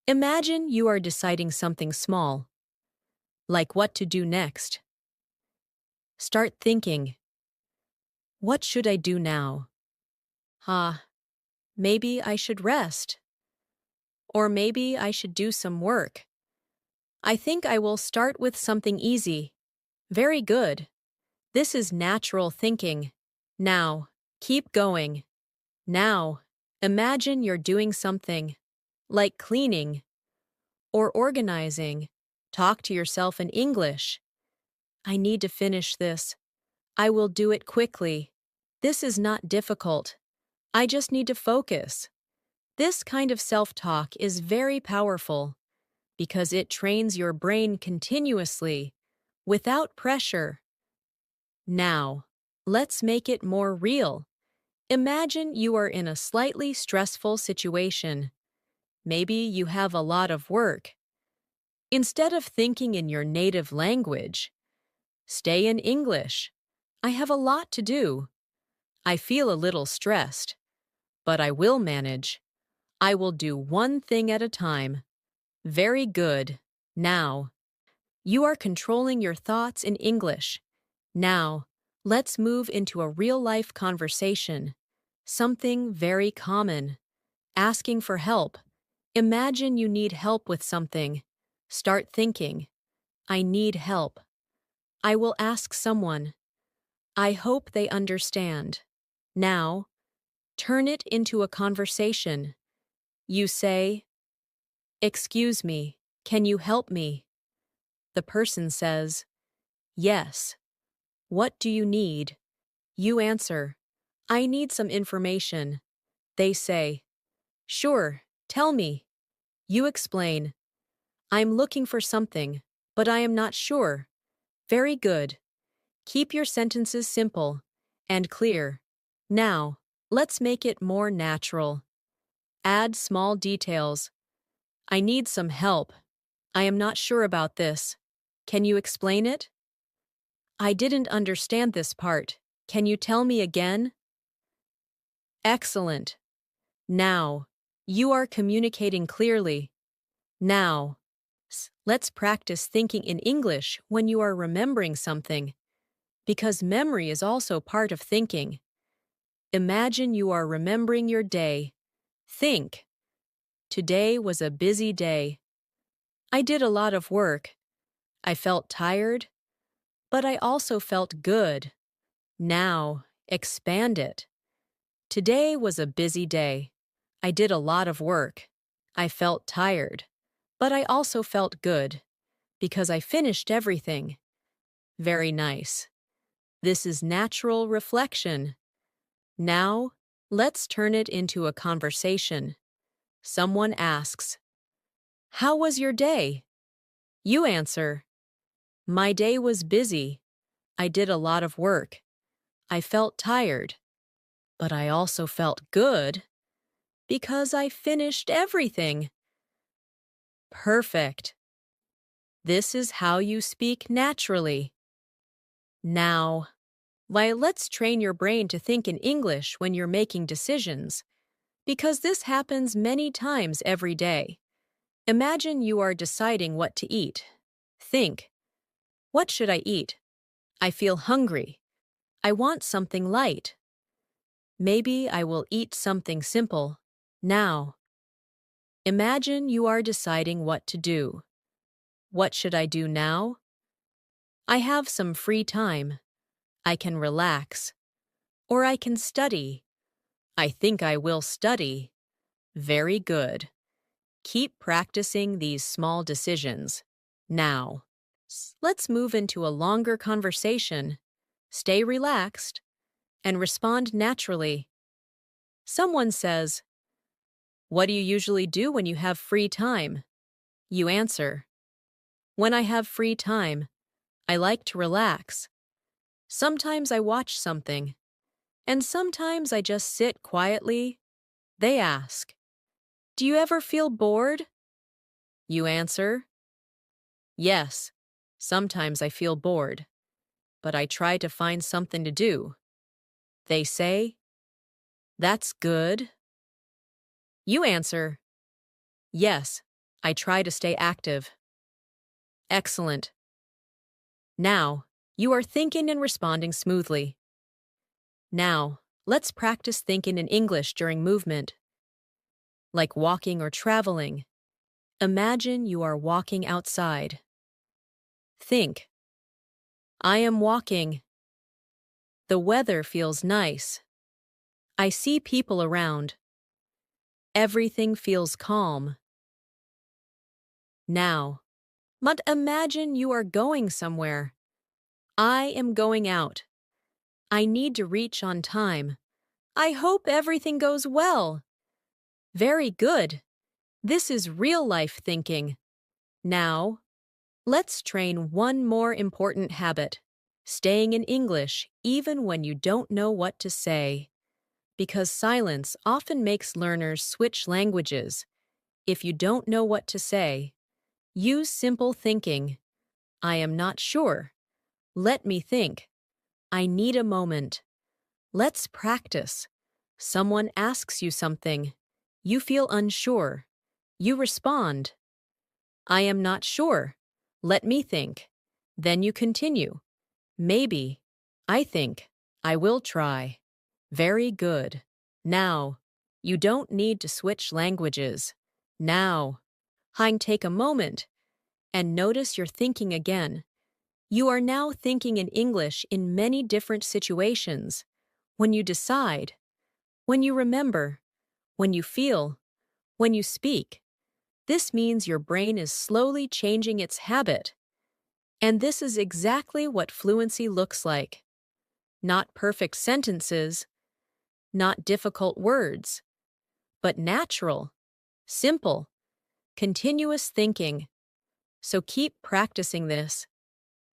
Imagine you are deciding something small, like what to do next. Start thinking, what should I do now? Maybe I should rest. Or maybe I should do some work. I think I will start with something easy. Very good. This is natural thinking. Now, keep going. Now, imagine you're doing something, like cleaning or organizing. Talk to yourself in English. I need to finish this. I will do it quickly. This is not difficult. I just need to focus. This kind of self-talk is very powerful because it trains your brain continuously, without pressure. Now, let's make it more real. Imagine you are in a slightly stressful situation. Maybe you have a lot of work. Instead of thinking in your native language, stay in English. I have a lot to do. I feel a little stressed, but I will manage. I will do one thing at a time. Very good. Now, you are controlling your thoughts in English. Now, let's move into a real-life conversation. Something very common. Asking for help. Imagine you need help with something. Start thinking, I need help. I will ask someone. I hope they understand. Now, turn it into a conversation. You say, excuse me, can you help me? The person says, yes. What do you need? You answer, I need some information. They say, sure, tell me. You explain, I'm looking for something, but I am not sure. Very good. Keep your sentences simple and clear. Now, let's make it more natural. Add small details. I need some help. I am not sure about this. Can you explain it? I didn't understand this part. Can you tell me again? Excellent. Now, you are communicating clearly. Now, let's practice thinking in English when you are remembering something, because memory is also part of thinking. Imagine you are remembering your day. Think, today was a busy day. I did a lot of work. I felt tired, but I also felt good. Now, expand it. Today was a busy day. I did a lot of work. I felt tired, but I also felt good because I finished everything. Very nice. This is natural reflection. Now, let's turn it into a conversation. Someone asks, "How was your day?" You answer, "My day was busy. I did a lot of work. I felt tired, but I also felt good because I finished everything." Perfect. This is how you speak naturally. Now, let's train your brain to think in English when you're making decisions, because this happens many times every day. Imagine you are deciding what to eat. Think, what should I eat? I feel hungry. I want something light. Maybe I will eat something simple. Now, imagine you are deciding what to do. What should I do now? I have some free time. I can relax. Or I can study. I think I will study. Very good. Keep practicing these small decisions. Now, let's move into a longer conversation. Stay relaxed and respond naturally. Someone says, "What do you usually do when you have free time?" You answer, "When I have free time, I like to relax. Sometimes I watch something, and sometimes I just sit quietly." They ask, "Do you ever feel bored?" You answer, "Yes, sometimes I feel bored, but I try to find something to do." They say, "That's good." You answer, "Yes, I try to stay active." Excellent. Now, you are thinking and responding smoothly. Now, let's practice thinking in English during movement, like walking or traveling. Imagine you are walking outside. Think, I am walking. The weather feels nice. I see people around. Everything feels calm. Now, but imagine you are going somewhere. I am going out. I need to reach on time. I hope everything goes well. Very good. This is real-life thinking. Now, let's train one more important habit, staying in English even when you don't know what to say. Because silence often makes learners switch languages. If you don't know what to say, use simple thinking. I am not sure. Let me think. I need a moment. Let's practice. Someone asks you something. You feel unsure. You respond, I am not sure. Let me think. Then you continue. Maybe. I think. I will try. Very good. Now. You don't need to switch languages. Now. Take a moment and notice your thinking again. You are now thinking in English in many different situations. When you decide, when you remember, when you feel, when you speak. This means your brain is slowly changing its habit. And this is exactly what fluency looks like. Not perfect sentences, not difficult words, but natural, simple, continuous thinking. So keep practicing this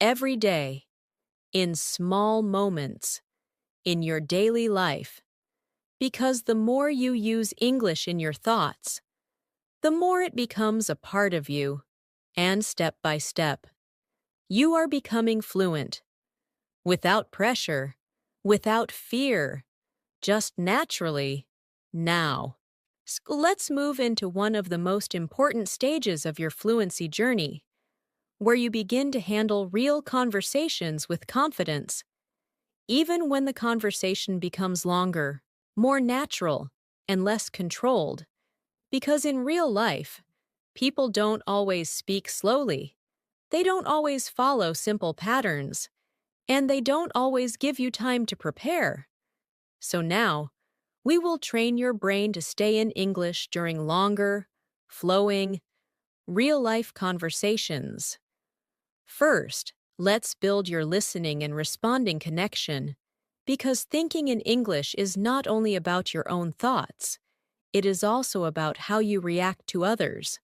every day, in small moments, in your daily life. Because the more you use English in your thoughts, the more it becomes a part of you, and step by step, you are becoming fluent. Without pressure, without fear, just naturally, now. Let's move into one of the most important stages of your fluency journey, where you begin to handle real conversations with confidence, even when the conversation becomes longer, more natural, and less controlled. Because in real life, people don't always speak slowly. They don't always follow simple patterns, and they don't always give you time to prepare. So now, We will train your brain to stay in English during longer, flowing, real-life conversations. First, let's build your listening and responding connection, because thinking in English is not only about your own thoughts, it is also about how you react to others.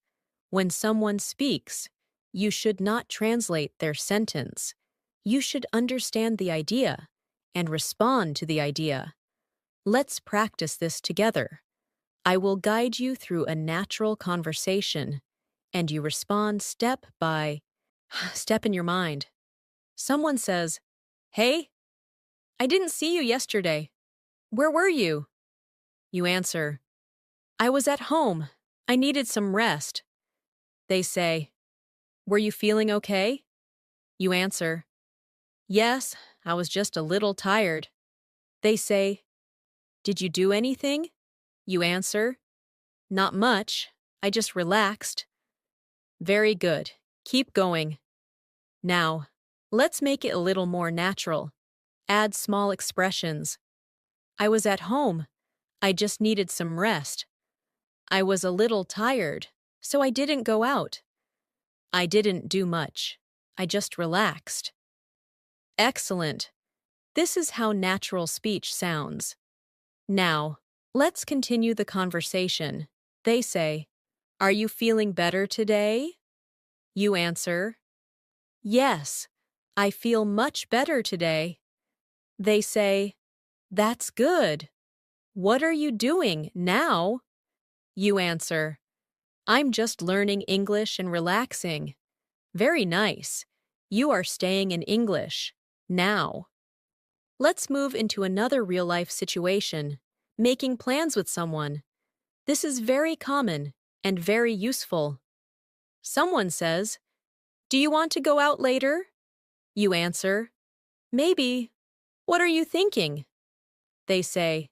When someone speaks, you should not translate their sentence. You should understand the idea and respond to the idea. Let's practice this together. I will guide you through a natural conversation, and you respond step by step in your mind. Someone says, "Hey, I didn't see you yesterday. Where were you?" You answer, "I was at home. I needed some rest." They say, "Were you feeling okay?" You answer, "Yes, I was just a little tired." They say, "Did you do anything?" You answer, "Not much. I just relaxed." Very good. Keep going. Now, let's make it a little more natural. Add small expressions. I was at home. I just needed some rest. I was a little tired, so I didn't go out. I didn't do much. I just relaxed. Excellent. This is how natural speech sounds. Now, let's continue the conversation. They say, "Are you feeling better today?" You answer, "Yes, I feel much better today." They say, "That's good. What are you doing now?" You answer, "I'm just learning English and relaxing." Very nice. You are staying in English. Now. Let's move into another real-life situation, making plans with someone. This is very common and very useful. Someone says, "Do you want to go out later?" You answer, "Maybe. What are you thinking?" They say,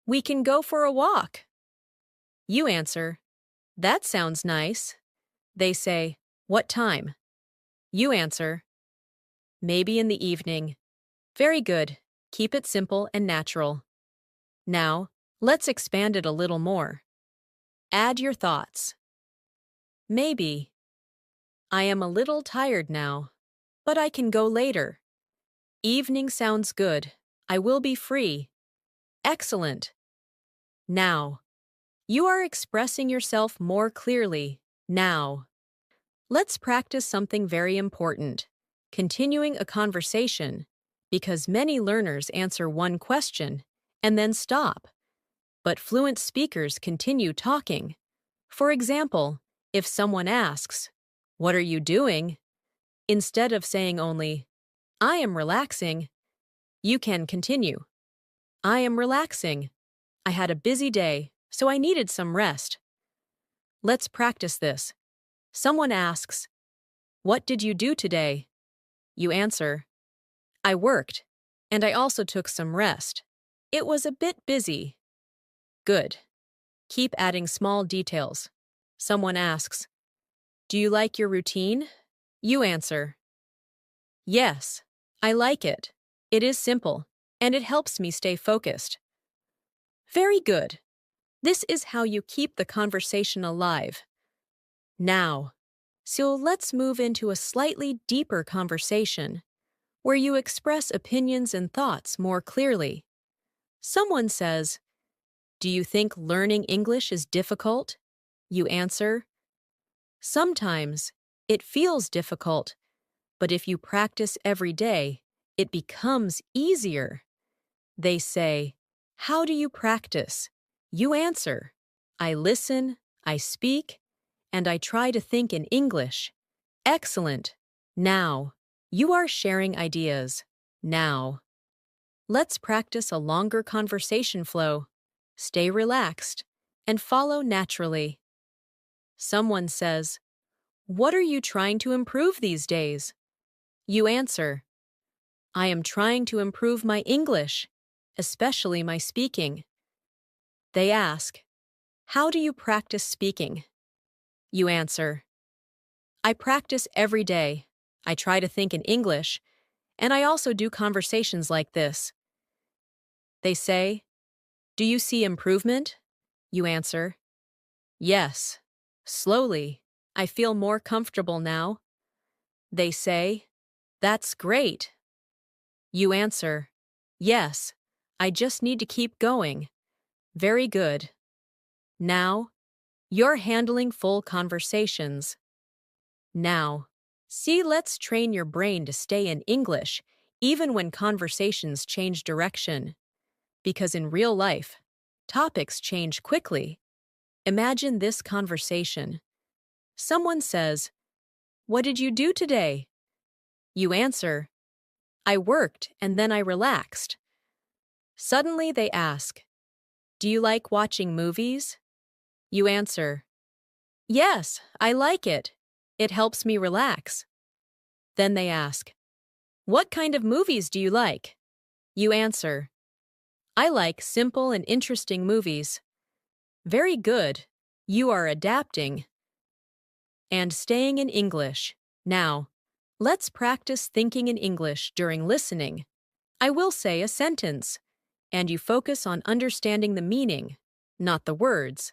"We can go for a walk." You answer, "That sounds nice." They say, "What time?" You answer, "Maybe in the evening." Very good. Keep it simple and natural. Now, let's expand it a little more. Add your thoughts. Maybe. I am a little tired now, but I can go later. Evening sounds good. I will be free. Excellent. Now. You are expressing yourself more clearly. Now. Let's practice something very important. Continuing a conversation, because many learners answer one question and then stop. But fluent speakers continue talking. For example, if someone asks, "What are you doing?" instead of saying only, "I am relaxing," you can continue. "I am relaxing. I had a busy day, so I needed some rest." Let's practice this. Someone asks, "What did you do today?" You answer, "I worked, and I also took some rest. It was a bit busy." Good. Keep adding small details. Someone asks, "Do you like your routine?" You answer, "Yes, I like it. It is simple, and it helps me stay focused." Very good. This is how you keep the conversation alive. Now, so let's move into a slightly deeper conversation, where you express opinions and thoughts more clearly. Someone says, "Do you think learning English is difficult?" You answer, "Sometimes it feels difficult, but if you practice every day, it becomes easier." They say, "How do you practice?" You answer, "I listen, I speak, and I try to think in English." Excellent. Now, you are sharing ideas. Now. Let's practice a longer conversation flow. Stay relaxed and follow naturally. Someone says, "What are you trying to improve these days?" You answer, "I am trying to improve my English, especially my speaking." They ask, "How do you practice speaking?" You answer, "I practice every day. I try to think in English, and I also do conversations like this." They say, Do you see improvement? You answer, yes. Slowly, I feel more comfortable now. They say, that's great. You answer, yes, I just need to keep going. Very good. Now, you're handling full conversations. Now, see, let's train your brain to stay in English even when conversations change direction. Because in real life, topics change quickly. Imagine this conversation. Someone says, "What did you do today?" You answer, "I worked and then I relaxed." Suddenly they ask, "Do you like watching movies?" You answer, "Yes, I like it. It helps me relax." Then they ask, "What kind of movies do you like?" You answer, "I like simple and interesting movies." Very good. You are adapting and staying in English. Now, let's practice thinking in English during listening. I will say a sentence, and you focus on understanding the meaning, not the words.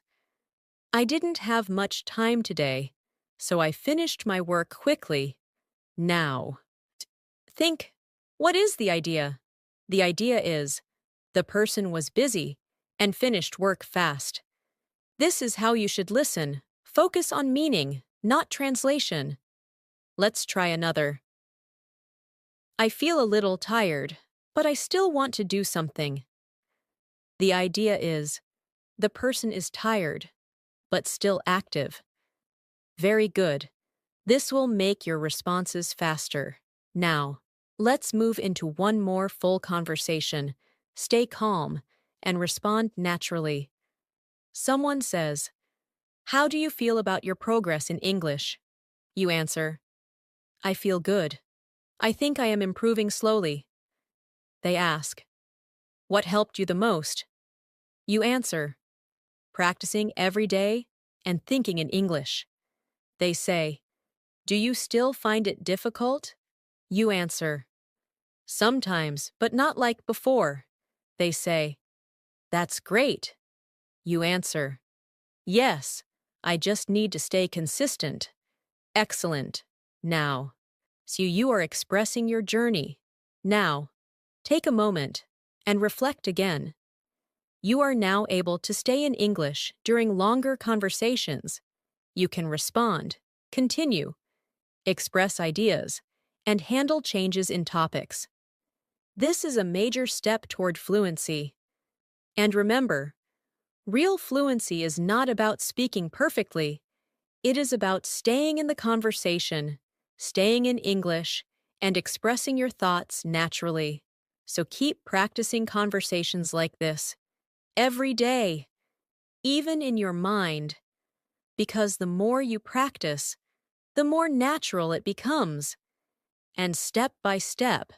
I didn't have much time today, so I finished my work quickly. Now, think, what is the idea? The idea is, the person was busy and finished work fast. This is how you should listen. Focus on meaning, not translation. Let's try another. I feel a little tired, but I still want to do something. The idea is, the person is tired, but still active. Very good. This will make your responses faster. Now, let's move into one more full conversation. Stay calm and respond naturally. Someone says, "How do you feel about your progress in English?" You answer, "I feel good. I think I am improving slowly." They ask, "What helped you the most?" You answer, "Practicing every day and thinking in English." They say, "Do you still find it difficult?" You answer, "Sometimes, but not like before." They say, "That's great." You answer, "Yes, I just need to stay consistent." Excellent. Now, so you are expressing your journey. Now, take a moment and reflect again. You are now able to stay in English during longer conversations. You can respond, continue, express ideas, and handle changes in topics. This is a major step toward fluency. And remember, real fluency is not about speaking perfectly. It is about staying in the conversation, staying in English, and expressing your thoughts naturally. So keep practicing conversations like this every day, even in your mind, because the more you practice, the more natural it becomes. And step by step,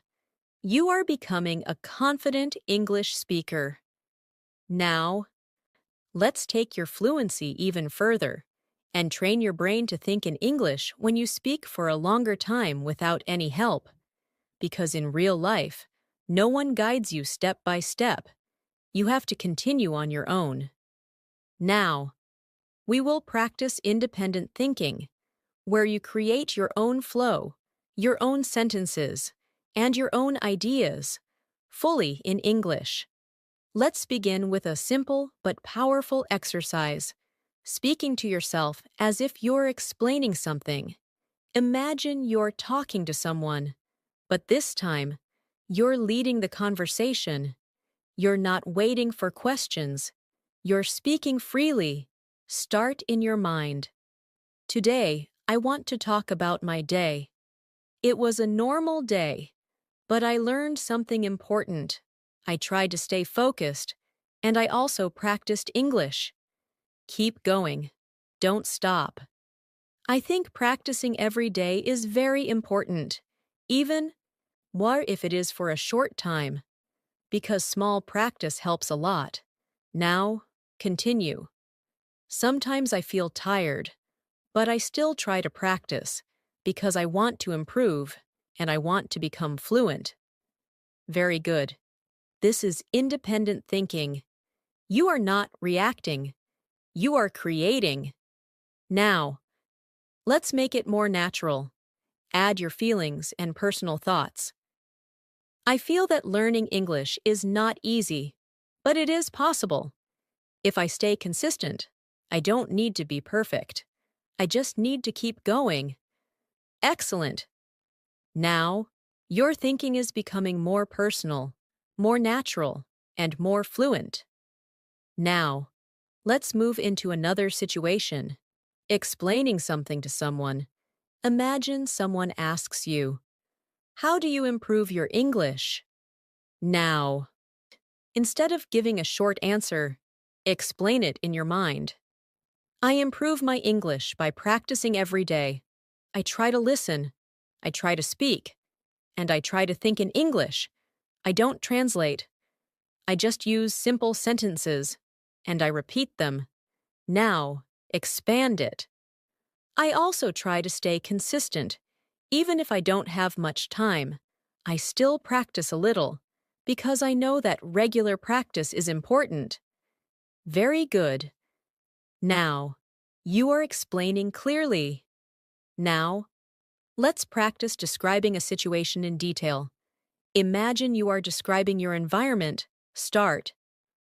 you are becoming a confident English speaker. Now, let's take your fluency even further and train your brain to think in English when you speak for a longer time without any help. Because in real life, no one guides you step by step. You have to continue on your own. Now, we will practice independent thinking, where you create your own flow, your own sentences, and your own ideas, fully in English. Let's begin with a simple but powerful exercise, speaking to yourself as if you're explaining something. Imagine you're talking to someone, but this time, you're leading the conversation. You're not waiting for questions. You're speaking freely. Start in your mind. Today, I want to talk about my day. It was a normal day, but I learned something important. I tried to stay focused, and I also practiced English. Keep going. Don't stop. I think practicing every day is very important, even if it is for a short time, because small practice helps a lot. Now, continue. Sometimes I feel tired, but I still try to practice because I want to improve and I want to become fluent. Very good. This is independent thinking. You are not reacting. You are creating. Now, let's make it more natural. Add your feelings and personal thoughts. I feel that learning English is not easy, but it is possible. If I stay consistent, I don't need to be perfect. I just need to keep going. Excellent. Now, your thinking is becoming more personal, more natural, and more fluent. Now, let's move into another situation. Explaining something to someone. Imagine someone asks you, "How do you improve your English?" Now, instead of giving a short answer, explain it in your mind. I improve my English by practicing every day. I try to listen. I try to speak. And I try to think in English. I don't translate. I just use simple sentences. And I repeat them. Now, expand it. I also try to stay consistent. Even if I don't have much time, I still practice a little, because I know that regular practice is important. Very good. Now, you are explaining clearly. Now, let's practice describing a situation in detail. Imagine you are describing your environment. Start.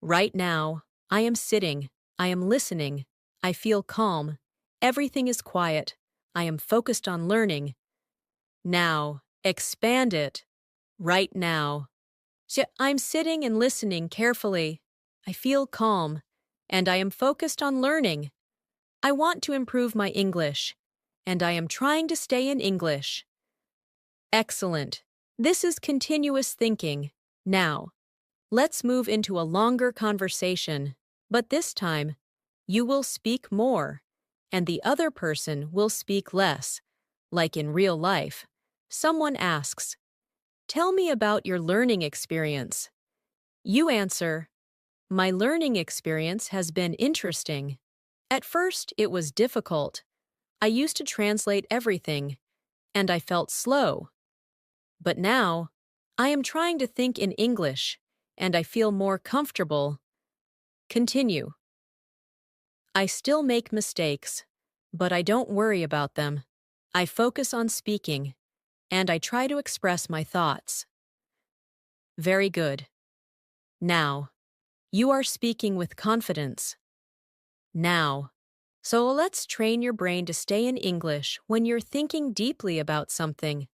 Right now, I am sitting. I am listening. I feel calm. Everything is quiet. I am focused on learning. Now, expand it. Right now. I'm sitting and listening carefully. I feel calm. And I am focused on learning. I want to improve my English. And I am trying to stay in English. Excellent. This is continuous thinking. Now, let's move into a longer conversation. But this time, you will speak more, and the other person will speak less. Like in real life, someone asks, "Tell me about your learning experience." You answer, "My learning experience has been interesting. At first, it was difficult. I used to translate everything, and I felt slow. But now, I am trying to think in English, and I feel more comfortable." Continue. I still make mistakes, but I don't worry about them. I focus on speaking, and I try to express my thoughts. Very good. Now, you are speaking with confidence. Now, so let's train your brain to stay in English when you're thinking deeply about something,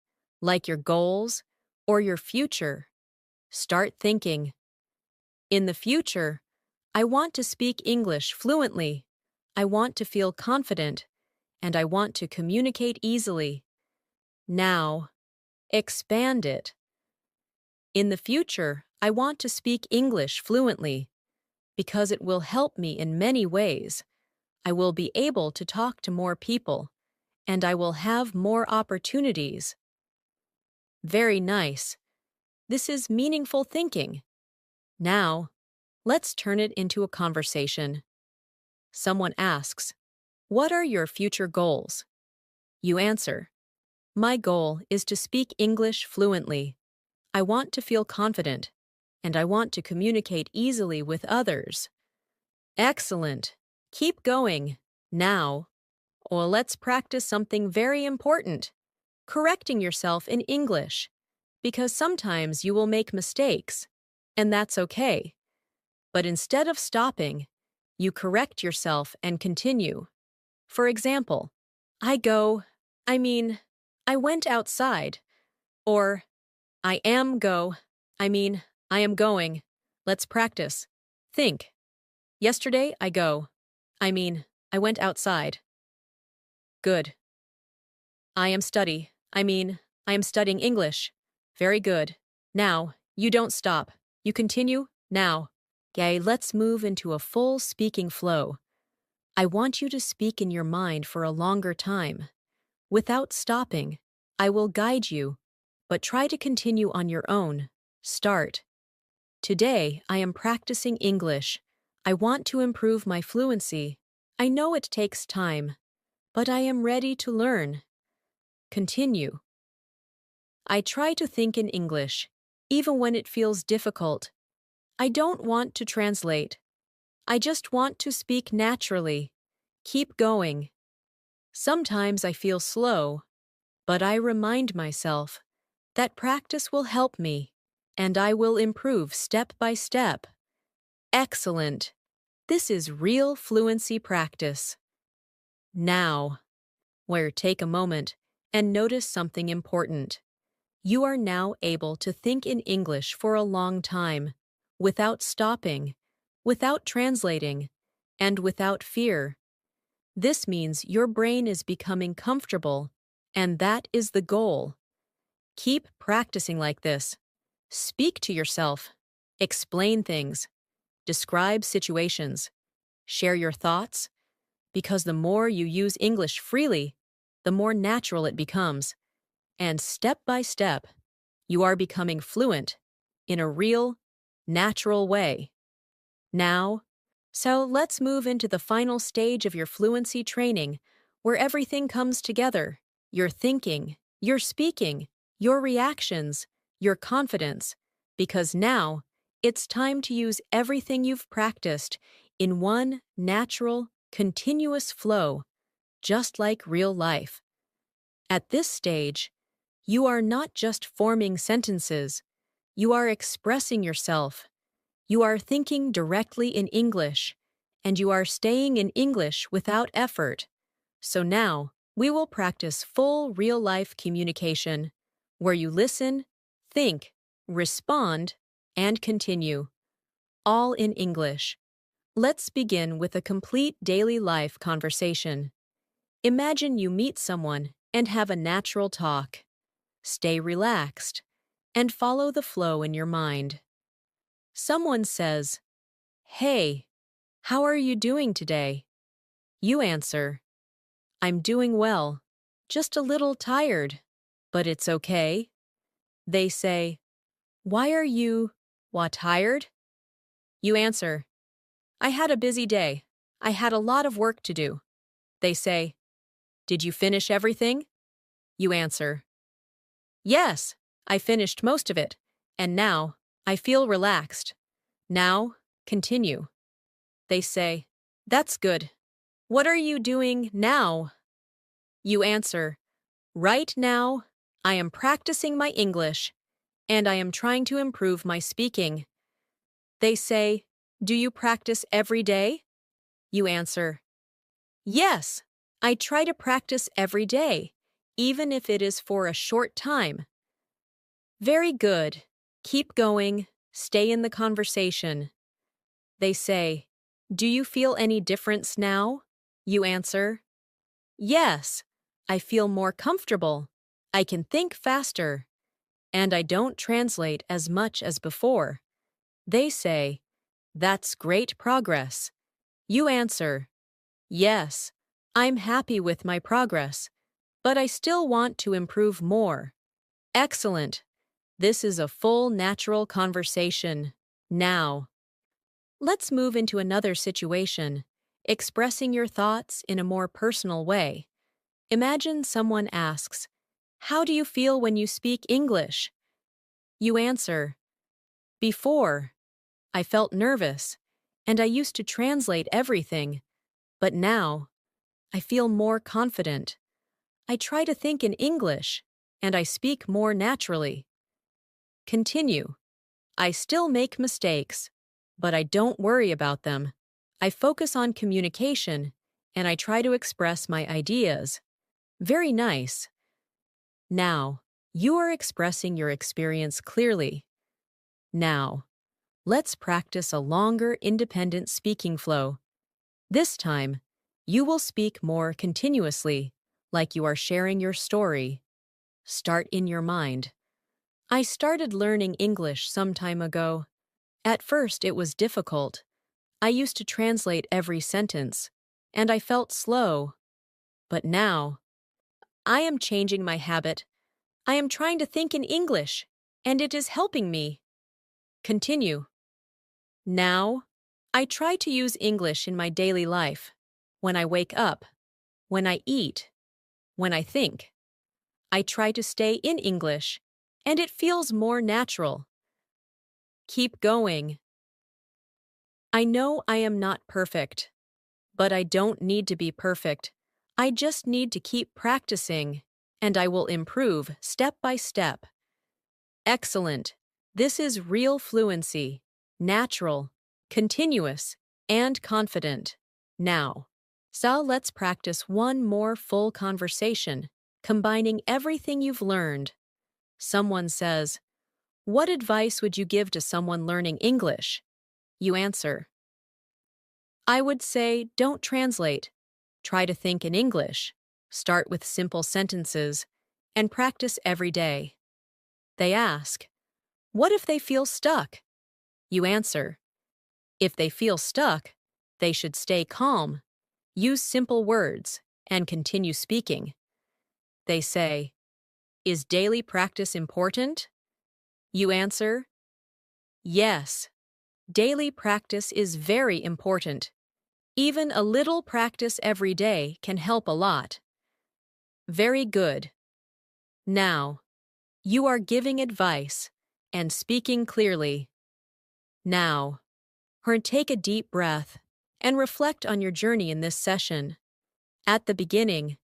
like your goals or your future. Start thinking. In the future, I want to speak English fluently. I want to feel confident, and I want to communicate easily. Now, expand it. In the future, I want to speak English fluently because it will help me in many ways. I will be able to talk to more people, and I will have more opportunities. Very nice. This is meaningful thinking. Now, let's turn it into a conversation. Someone asks, "What are your future goals?" You answer, "My goal is to speak English fluently. I want to feel confident, and I want to communicate easily with others." Excellent. Keep going. Now, or let's practice something very important, correcting yourself in English, because sometimes you will make mistakes, and that's okay. But instead of stopping, you correct yourself and continue. For example, I went outside, or I am going. Let's practice. Think. Yesterday, I went outside. Good. I am studying English. Very good. Now, you don't stop. You continue, now. Okay, let's move into a full speaking flow. I want you to speak in your mind for a longer time. Without stopping, I will guide you, but try to continue on your own. Start. Today, I am practicing English. I want to improve my fluency. I know it takes time, but I am ready to learn. Continue. I try to think in English, even when it feels difficult. I don't want to translate. I just want to speak naturally. Keep going. Sometimes I feel slow, but I remind myself that practice will help me, and I will improve step by step. Excellent. This is real fluency practice. Now, where take a moment and notice something important. You are now able to think in English for a long time, without stopping, without translating, and without fear. This means your brain is becoming comfortable, and that is the goal. Keep practicing like this. Speak to yourself. Explain things. Describe situations. Share your thoughts. Because the more you use English freely, the more natural it becomes. And step by step, you are becoming fluent in a real, natural way. Now, so let's move into the final stage of your fluency training, where everything comes together: your thinking, your speaking, your reactions, your confidence, because now it's time to use everything you've practiced in one natural, continuous flow, just like real life. At this stage, you are not just forming sentences, you are expressing yourself. You are thinking directly in English, and you are staying in English without effort. So now, we will practice full real-life communication, where you listen, think, respond, and continue, all in English. Let's begin with a complete daily life conversation. Imagine you meet someone and have a natural talk. Stay relaxed and follow the flow in your mind. Someone says, "Hey, how are you doing today?" You answer, "I'm doing well, just a little tired, but it's okay." They say, "Why are you, tired?" You answer, "I had a busy day. I had a lot of work to do." They say, "Did you finish everything?" You answer, "Yes, I finished most of it, and now I feel relaxed." Now, continue. They say, "That's good. What are you doing now?" You answer, "Right now, I am practicing my English, and I am trying to improve my speaking." They say, "Do you practice every day?" You answer, "Yes, I try to practice every day, even if it is for a short time." Very good. Keep going. Stay in the conversation. They say, "Do you feel any difference now?" You answer, "Yes, I feel more comfortable. I can think faster, and I don't translate as much as before." They say, "That's great progress." You answer, "Yes, I'm happy with my progress, but I still want to improve more." Excellent. This is a full natural conversation. Now, let's move into another situation, expressing your thoughts in a more personal way. Imagine someone asks, "How do you feel when you speak English?" You answer, "Before, I felt nervous, and I used to translate everything, but now, I feel more confident. I try to think in English, and I speak more naturally." Continue. "I still make mistakes, but I don't worry about them. I focus on communication, and I try to express my ideas." Very nice. Now, you are expressing your experience clearly. Now, let's practice a longer independent speaking flow. This time, you will speak more continuously, like you are sharing your story. Start in your mind. I started learning English some time ago. At first, it was difficult. I used to translate every sentence, and I felt slow. But now, I am changing my habit. I am trying to think in English, and it is helping me. Continue. Now, I try to use English in my daily life. When I wake up, when I eat, when I think. I try to stay in English, and it feels more natural. Keep going. I know I am not perfect, but I don't need to be perfect. I just need to keep practicing, and I will improve step by step. Excellent. This is real fluency, natural, continuous, and confident. Now, so let's practice one more full conversation, combining everything you've learned. Someone says, "What advice would you give to someone learning English?" You answer, "I would say don't translate. Try to think in English. Start with simple sentences and practice every day." They ask, "What if they feel stuck?" You answer, "If they feel stuck, they should stay calm, use simple words, and continue speaking." They say, "Is daily practice important?" You answer, "Yes, daily practice is very important. Even a little practice every day can help a lot." Very good. Now, you are giving advice and speaking clearly. Now, take a deep breath and reflect on your journey in this session. At the beginning,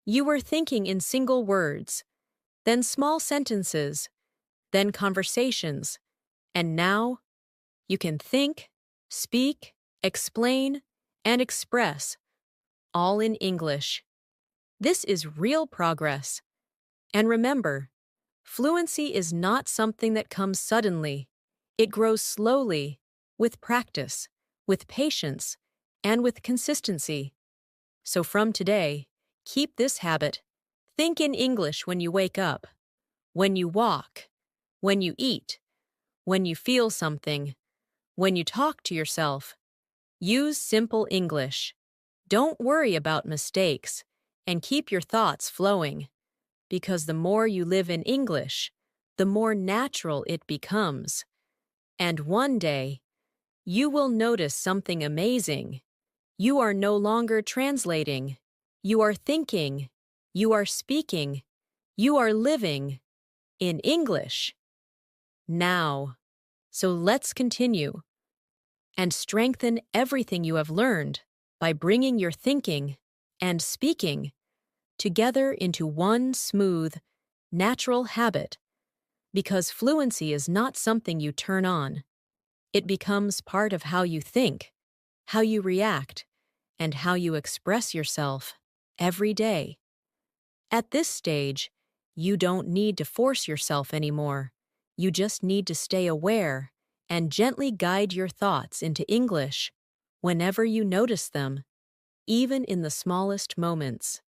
you were thinking in single words, then small sentences, then conversations, and now you can think, speak, explain, and express, all in English. This is real progress. And remember, fluency is not something that comes suddenly. It grows slowly, with practice, with patience, and with consistency. So from today, keep this habit. Think in English when you wake up, when you walk, when you eat, when you feel something, when you talk to yourself. Use simple English. Don't worry about mistakes, and keep your thoughts flowing. Because the more you live in English, the more natural it becomes. And one day, you will notice something amazing. You are no longer translating. You are thinking. You are speaking. You are living in English. Now. So let's continue and strengthen everything you have learned by bringing your thinking and speaking together into one smooth, natural habit. Because fluency is not something you turn on. It becomes part of how you think, how you react, and how you express yourself every day. At this stage, you don't need to force yourself anymore. You just need to stay aware and gently guide your thoughts into English whenever you notice them, even in the smallest moments.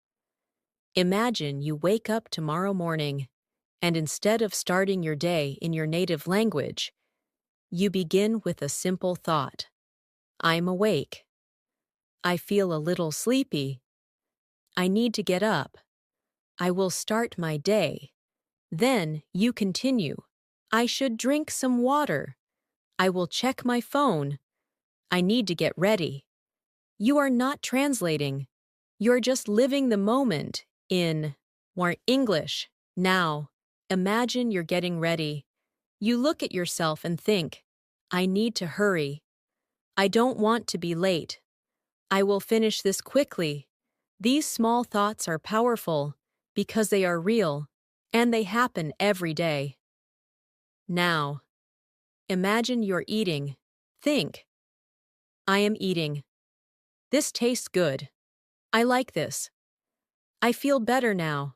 Imagine you wake up tomorrow morning, and instead of starting your day in your native language, you begin with a simple thought. I'm awake. I feel a little sleepy. I need to get up. I will start my day. Then you continue. I should drink some water. I will check my phone. I need to get ready. You are not translating. You're just living the moment in more English. Now, imagine you're getting ready. You look at yourself and think, I need to hurry. I don't want to be late. I will finish this quickly. These small thoughts are powerful because they are real, and they happen every day. Now, imagine you're eating. Think, I am eating. This tastes good. I like this. I feel better now.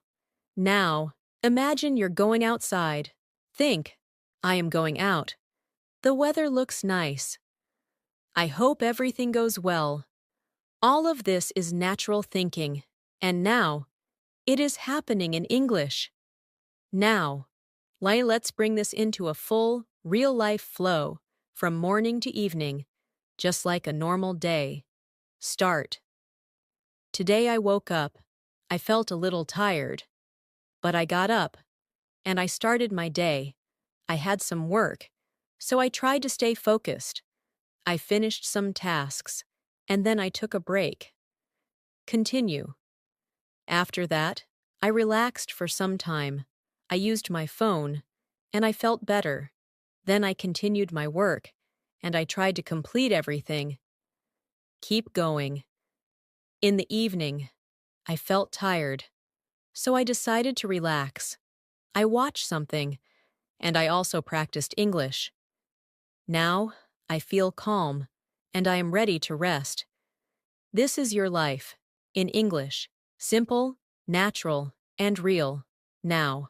Now, imagine you're going outside. Think, I am going out. The weather looks nice. I hope everything goes well. All of this is natural thinking, and now, it is happening in English. Now, let's bring this into a full, real-life flow, from morning to evening, just like a normal day. Start. Today I woke up. I felt a little tired. But I got up, and I started my day. I had some work, so I tried to stay focused. I finished some tasks, and then I took a break. Continue. After that, I relaxed for some time. I used my phone, and I felt better. Then I continued my work, and I tried to complete everything. Keep going. In the evening, I felt tired, so I decided to relax. I watched something, and I also practiced English. Now, I feel calm, and I am ready to rest. This is your life, in English, simple, natural, and real, now.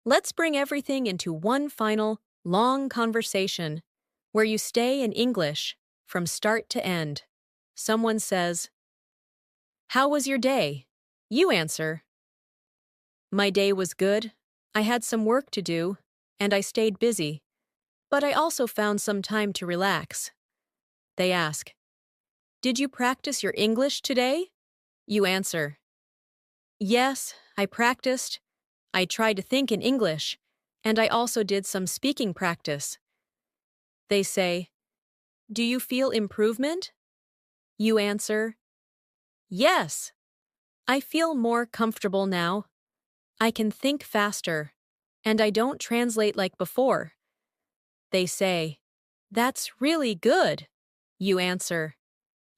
Let's bring everything into one final, long conversation, where you stay in English, from start to end. Someone says, "How was your day?" You answer, "My day was good. I had some work to do, and I stayed busy. But I also found some time to relax." They ask, "Did you practice your English today?" You answer, "Yes, I practiced. I tried to think in English, and I also did some speaking practice." They say, "Do you feel improvement?" You answer, "Yes. I feel more comfortable now. I can think faster, and I don't translate like before." They say, "That's really good." You answer,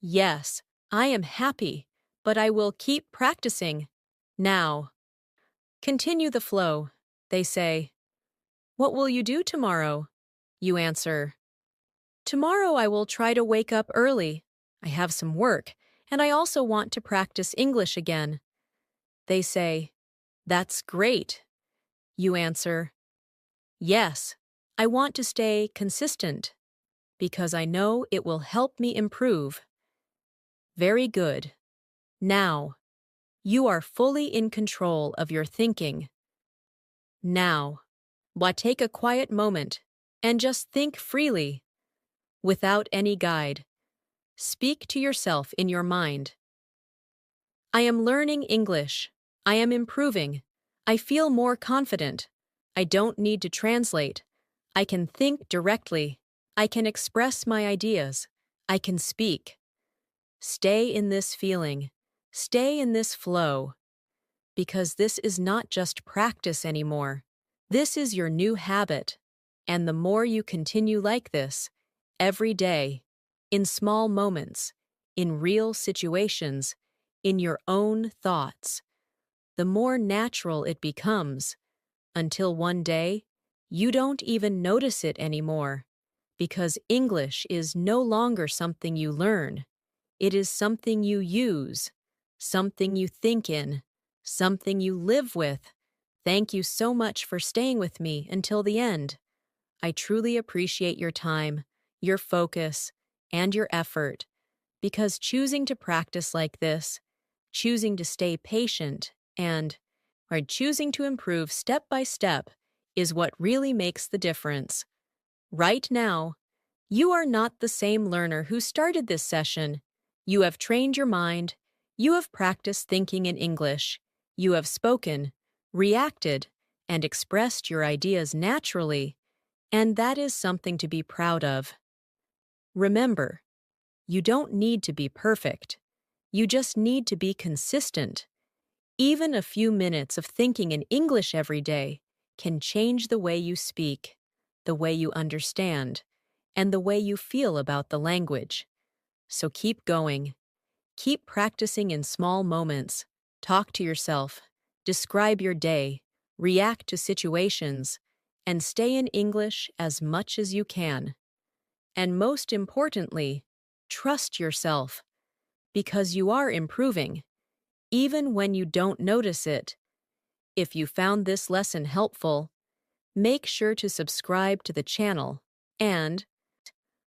"Yes, I am happy, but I will keep practicing. Now." Continue the flow. They say, "What will you do tomorrow?" You answer, "Tomorrow I will try to wake up early. I have some work, and I also want to practice English again." They say, "That's great." You answer, "Yes, I want to stay consistent, because I know it will help me improve." Very good. Now, you are fully in control of your thinking. Now, take a quiet moment and just think freely, without any guide. Speak to yourself in your mind. I am learning English. I am improving. I feel more confident. I don't need to translate. I can think directly. I can express my ideas. I can speak. Stay in this feeling. Stay in this flow. Because this is not just practice anymore. This is your new habit. And the more you continue like this, every day, in small moments, in real situations, in your own thoughts, the more natural it becomes, until one day, you don't even notice it anymore, because English is no longer something you learn. It is something you use, something you think in, something you live with. Thank you so much for staying with me until the end. I truly appreciate your time, your focus, and your effort, because choosing to practice like this, choosing to stay patient, and choosing to improve step by step is what really makes the difference. Right now, you are not the same learner who started this session. You have trained your mind, you have practiced thinking in English, you have spoken, reacted, and expressed your ideas naturally, and that is something to be proud of. Remember, you don't need to be perfect. You just need to be consistent. Even a few minutes of thinking in English every day can change the way you speak, the way you understand, and the way you feel about the language. So keep going. Keep practicing in small moments. Talk to yourself. Describe your day. React to situations. And stay in English as much as you can. And most importantly, trust yourself, because you are improving, even when you don't notice it. If you found this lesson helpful, make sure to subscribe to the channel and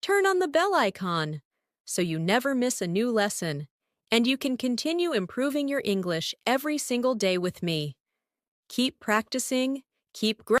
turn on the bell icon so you never miss a new lesson, and you can continue improving your English every single day with me. Keep practicing, keep growing.